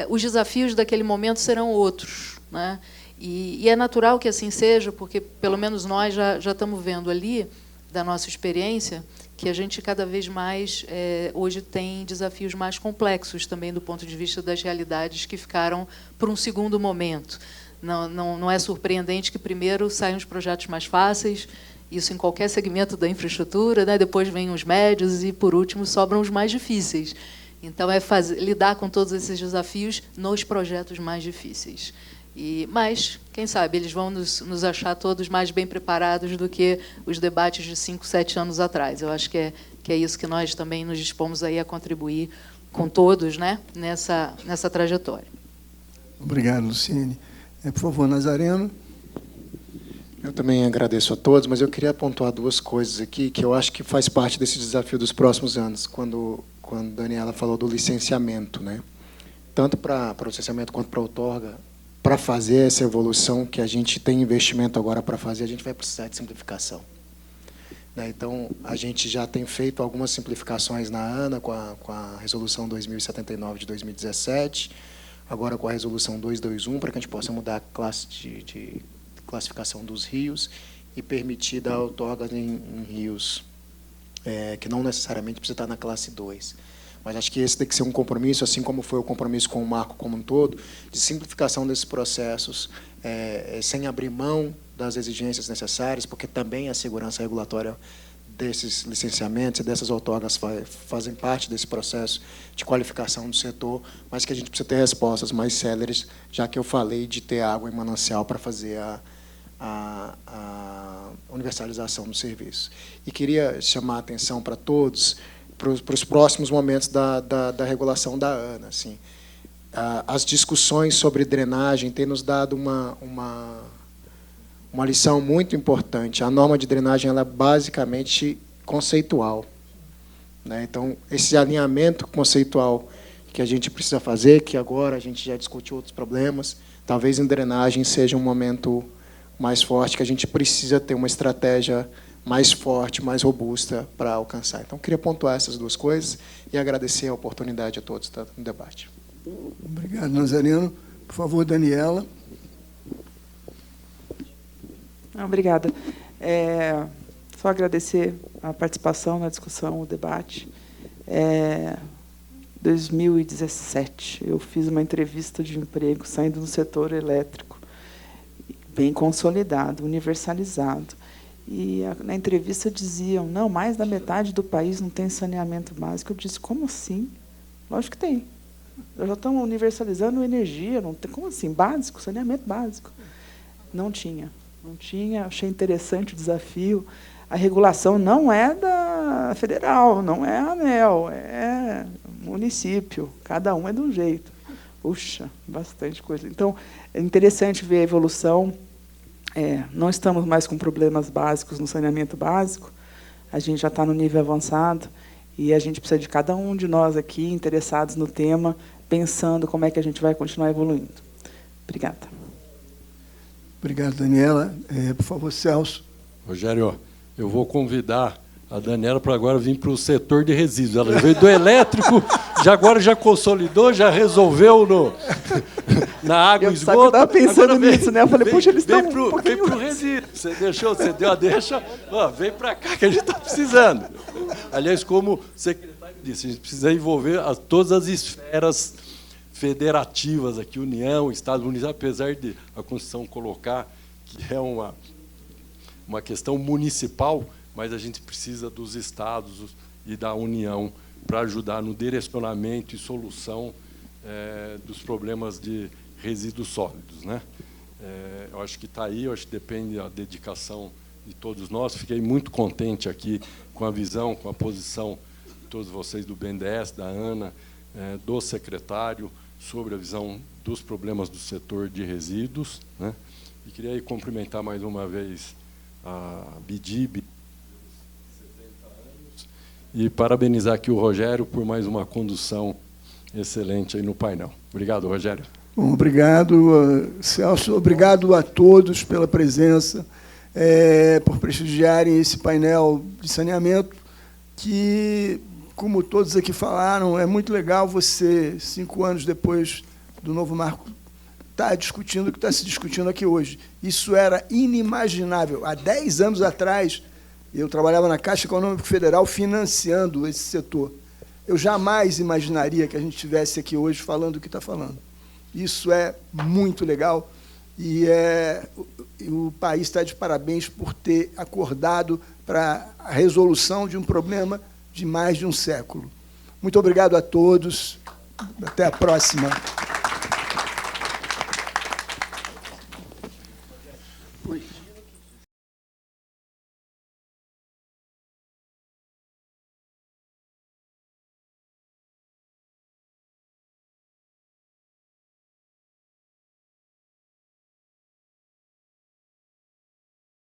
os desafios daquele momento serão outros, né? E é natural que assim seja, porque, pelo menos nós já estamos vendo ali, da nossa experiência, que a gente cada vez mais, hoje, tem desafios mais complexos também do ponto de vista das realidades que ficaram por um segundo momento. Não é surpreendente que primeiro saiam os projetos mais fáceis, isso em qualquer segmento da infraestrutura, né? Depois vêm os médios e, por último, sobram os mais difíceis. Então, lidar com todos esses desafios nos projetos mais difíceis. Mas, quem sabe, eles vão nos achar todos mais bem preparados do que os debates de 5, 7 anos atrás. Eu acho que é isso que nós também nos dispomos aí a contribuir com todos, né, nessa trajetória. Obrigado, Luciene. Por favor, Nazareno. Eu também agradeço a todos, mas eu queria pontuar 2 coisas aqui que eu acho que faz parte desse desafio dos próximos anos, quando a Daniela falou do licenciamento, né? Tanto para o licenciamento quanto para a outorga, para fazer essa evolução que a gente tem investimento agora para fazer, a gente vai precisar de simplificação. Então, a gente já tem feito algumas simplificações na ANA, com a Resolução 2079 de 2017, agora com a Resolução 221, para que a gente possa mudar a classe de classificação dos rios e permitir dar outorgas em rios que não necessariamente precisa estar na classe 2. Mas acho que esse tem que ser um compromisso, assim como foi o compromisso com o marco como um todo, de simplificação desses processos, sem abrir mão das exigências necessárias, porque também a segurança regulatória desses licenciamentos e dessas outorgas fazem parte desse processo de qualificação do setor, mas que a gente precisa ter respostas mais céleres, já que eu falei de ter água em manancial para fazer a universalização do serviço. E queria chamar a atenção para todos para os próximos momentos da regulação da ANA. Assim, as discussões sobre drenagem têm nos dado uma lição muito importante. A norma de drenagem ela é basicamente conceitual, né? Então, esse alinhamento conceitual que a gente precisa fazer, que agora a gente já discutiu outros problemas, talvez em drenagem seja um momento mais forte, que a gente precisa ter uma estratégia mais forte, mais robusta para alcançar. Então, queria pontuar essas 2 coisas e agradecer a oportunidade a todos no debate. Obrigado, Nazareno. Por favor, Daniela. Obrigada. Só agradecer a participação na discussão, o debate. 2017. Eu fiz uma entrevista de emprego saindo do setor elétrico, bem consolidado, universalizado. E na entrevista diziam, não, mais da metade do país não tem saneamento básico. Eu disse, como assim? Lógico que tem. Já estão universalizando energia, não tem, como assim? Básico, saneamento básico. Não tinha. Achei interessante o desafio. A regulação não é da federal, não é a ANEEL, é município. Cada um é de um jeito. Puxa, bastante coisa. Então, é interessante ver a evolução. Não estamos mais com problemas básicos no saneamento básico. A gente já está no nível avançado. E a gente precisa de cada um de nós aqui, interessados no tema, pensando como é que a gente vai continuar evoluindo. Obrigada. Obrigado, Daniela. Por favor, Celso. Rogério, eu vou convidar a Daniela para agora vir para o setor de resíduos. Ela veio do elétrico, agora já consolidou, já resolveu na água e esgoto. Eu estava pensando nisso, né? Eu falei, puxa, eles estão Vem para o resíduo. Você deu a deixa, vem para cá que a gente está precisando. Aliás, como o secretário disse, a gente precisa envolver todas as esferas federativas aqui, União, Estado, município, apesar de a Constituição colocar que é uma questão municipal, mas a gente precisa dos estados e da União para ajudar no direcionamento e solução dos problemas de resíduos sólidos, né? Eu acho que está aí, eu acho que depende da dedicação de todos nós. Fiquei muito contente aqui com a visão, com a posição de todos vocês do BNDES, da Ana, do secretário, sobre a visão dos problemas do setor de resíduos, né? E queria aí cumprimentar mais uma vez a BIDIB, e parabenizar aqui o Rogério por mais uma condução excelente aí no painel. Obrigado, Rogério. Bom, obrigado, Celso. Obrigado a todos pela presença, por prestigiarem esse painel de saneamento, que, como todos aqui falaram, é muito legal você, 5 anos depois do novo marco, estar discutindo o que está se discutindo aqui hoje. Isso era inimaginável. Há 10 anos atrás, eu trabalhava na Caixa Econômica Federal financiando esse setor. Eu jamais imaginaria que a gente estivesse aqui hoje falando o que está falando. Isso é muito legal e o país está de parabéns por ter acordado para a resolução de um problema de mais de um século. Muito obrigado a todos. Até a próxima.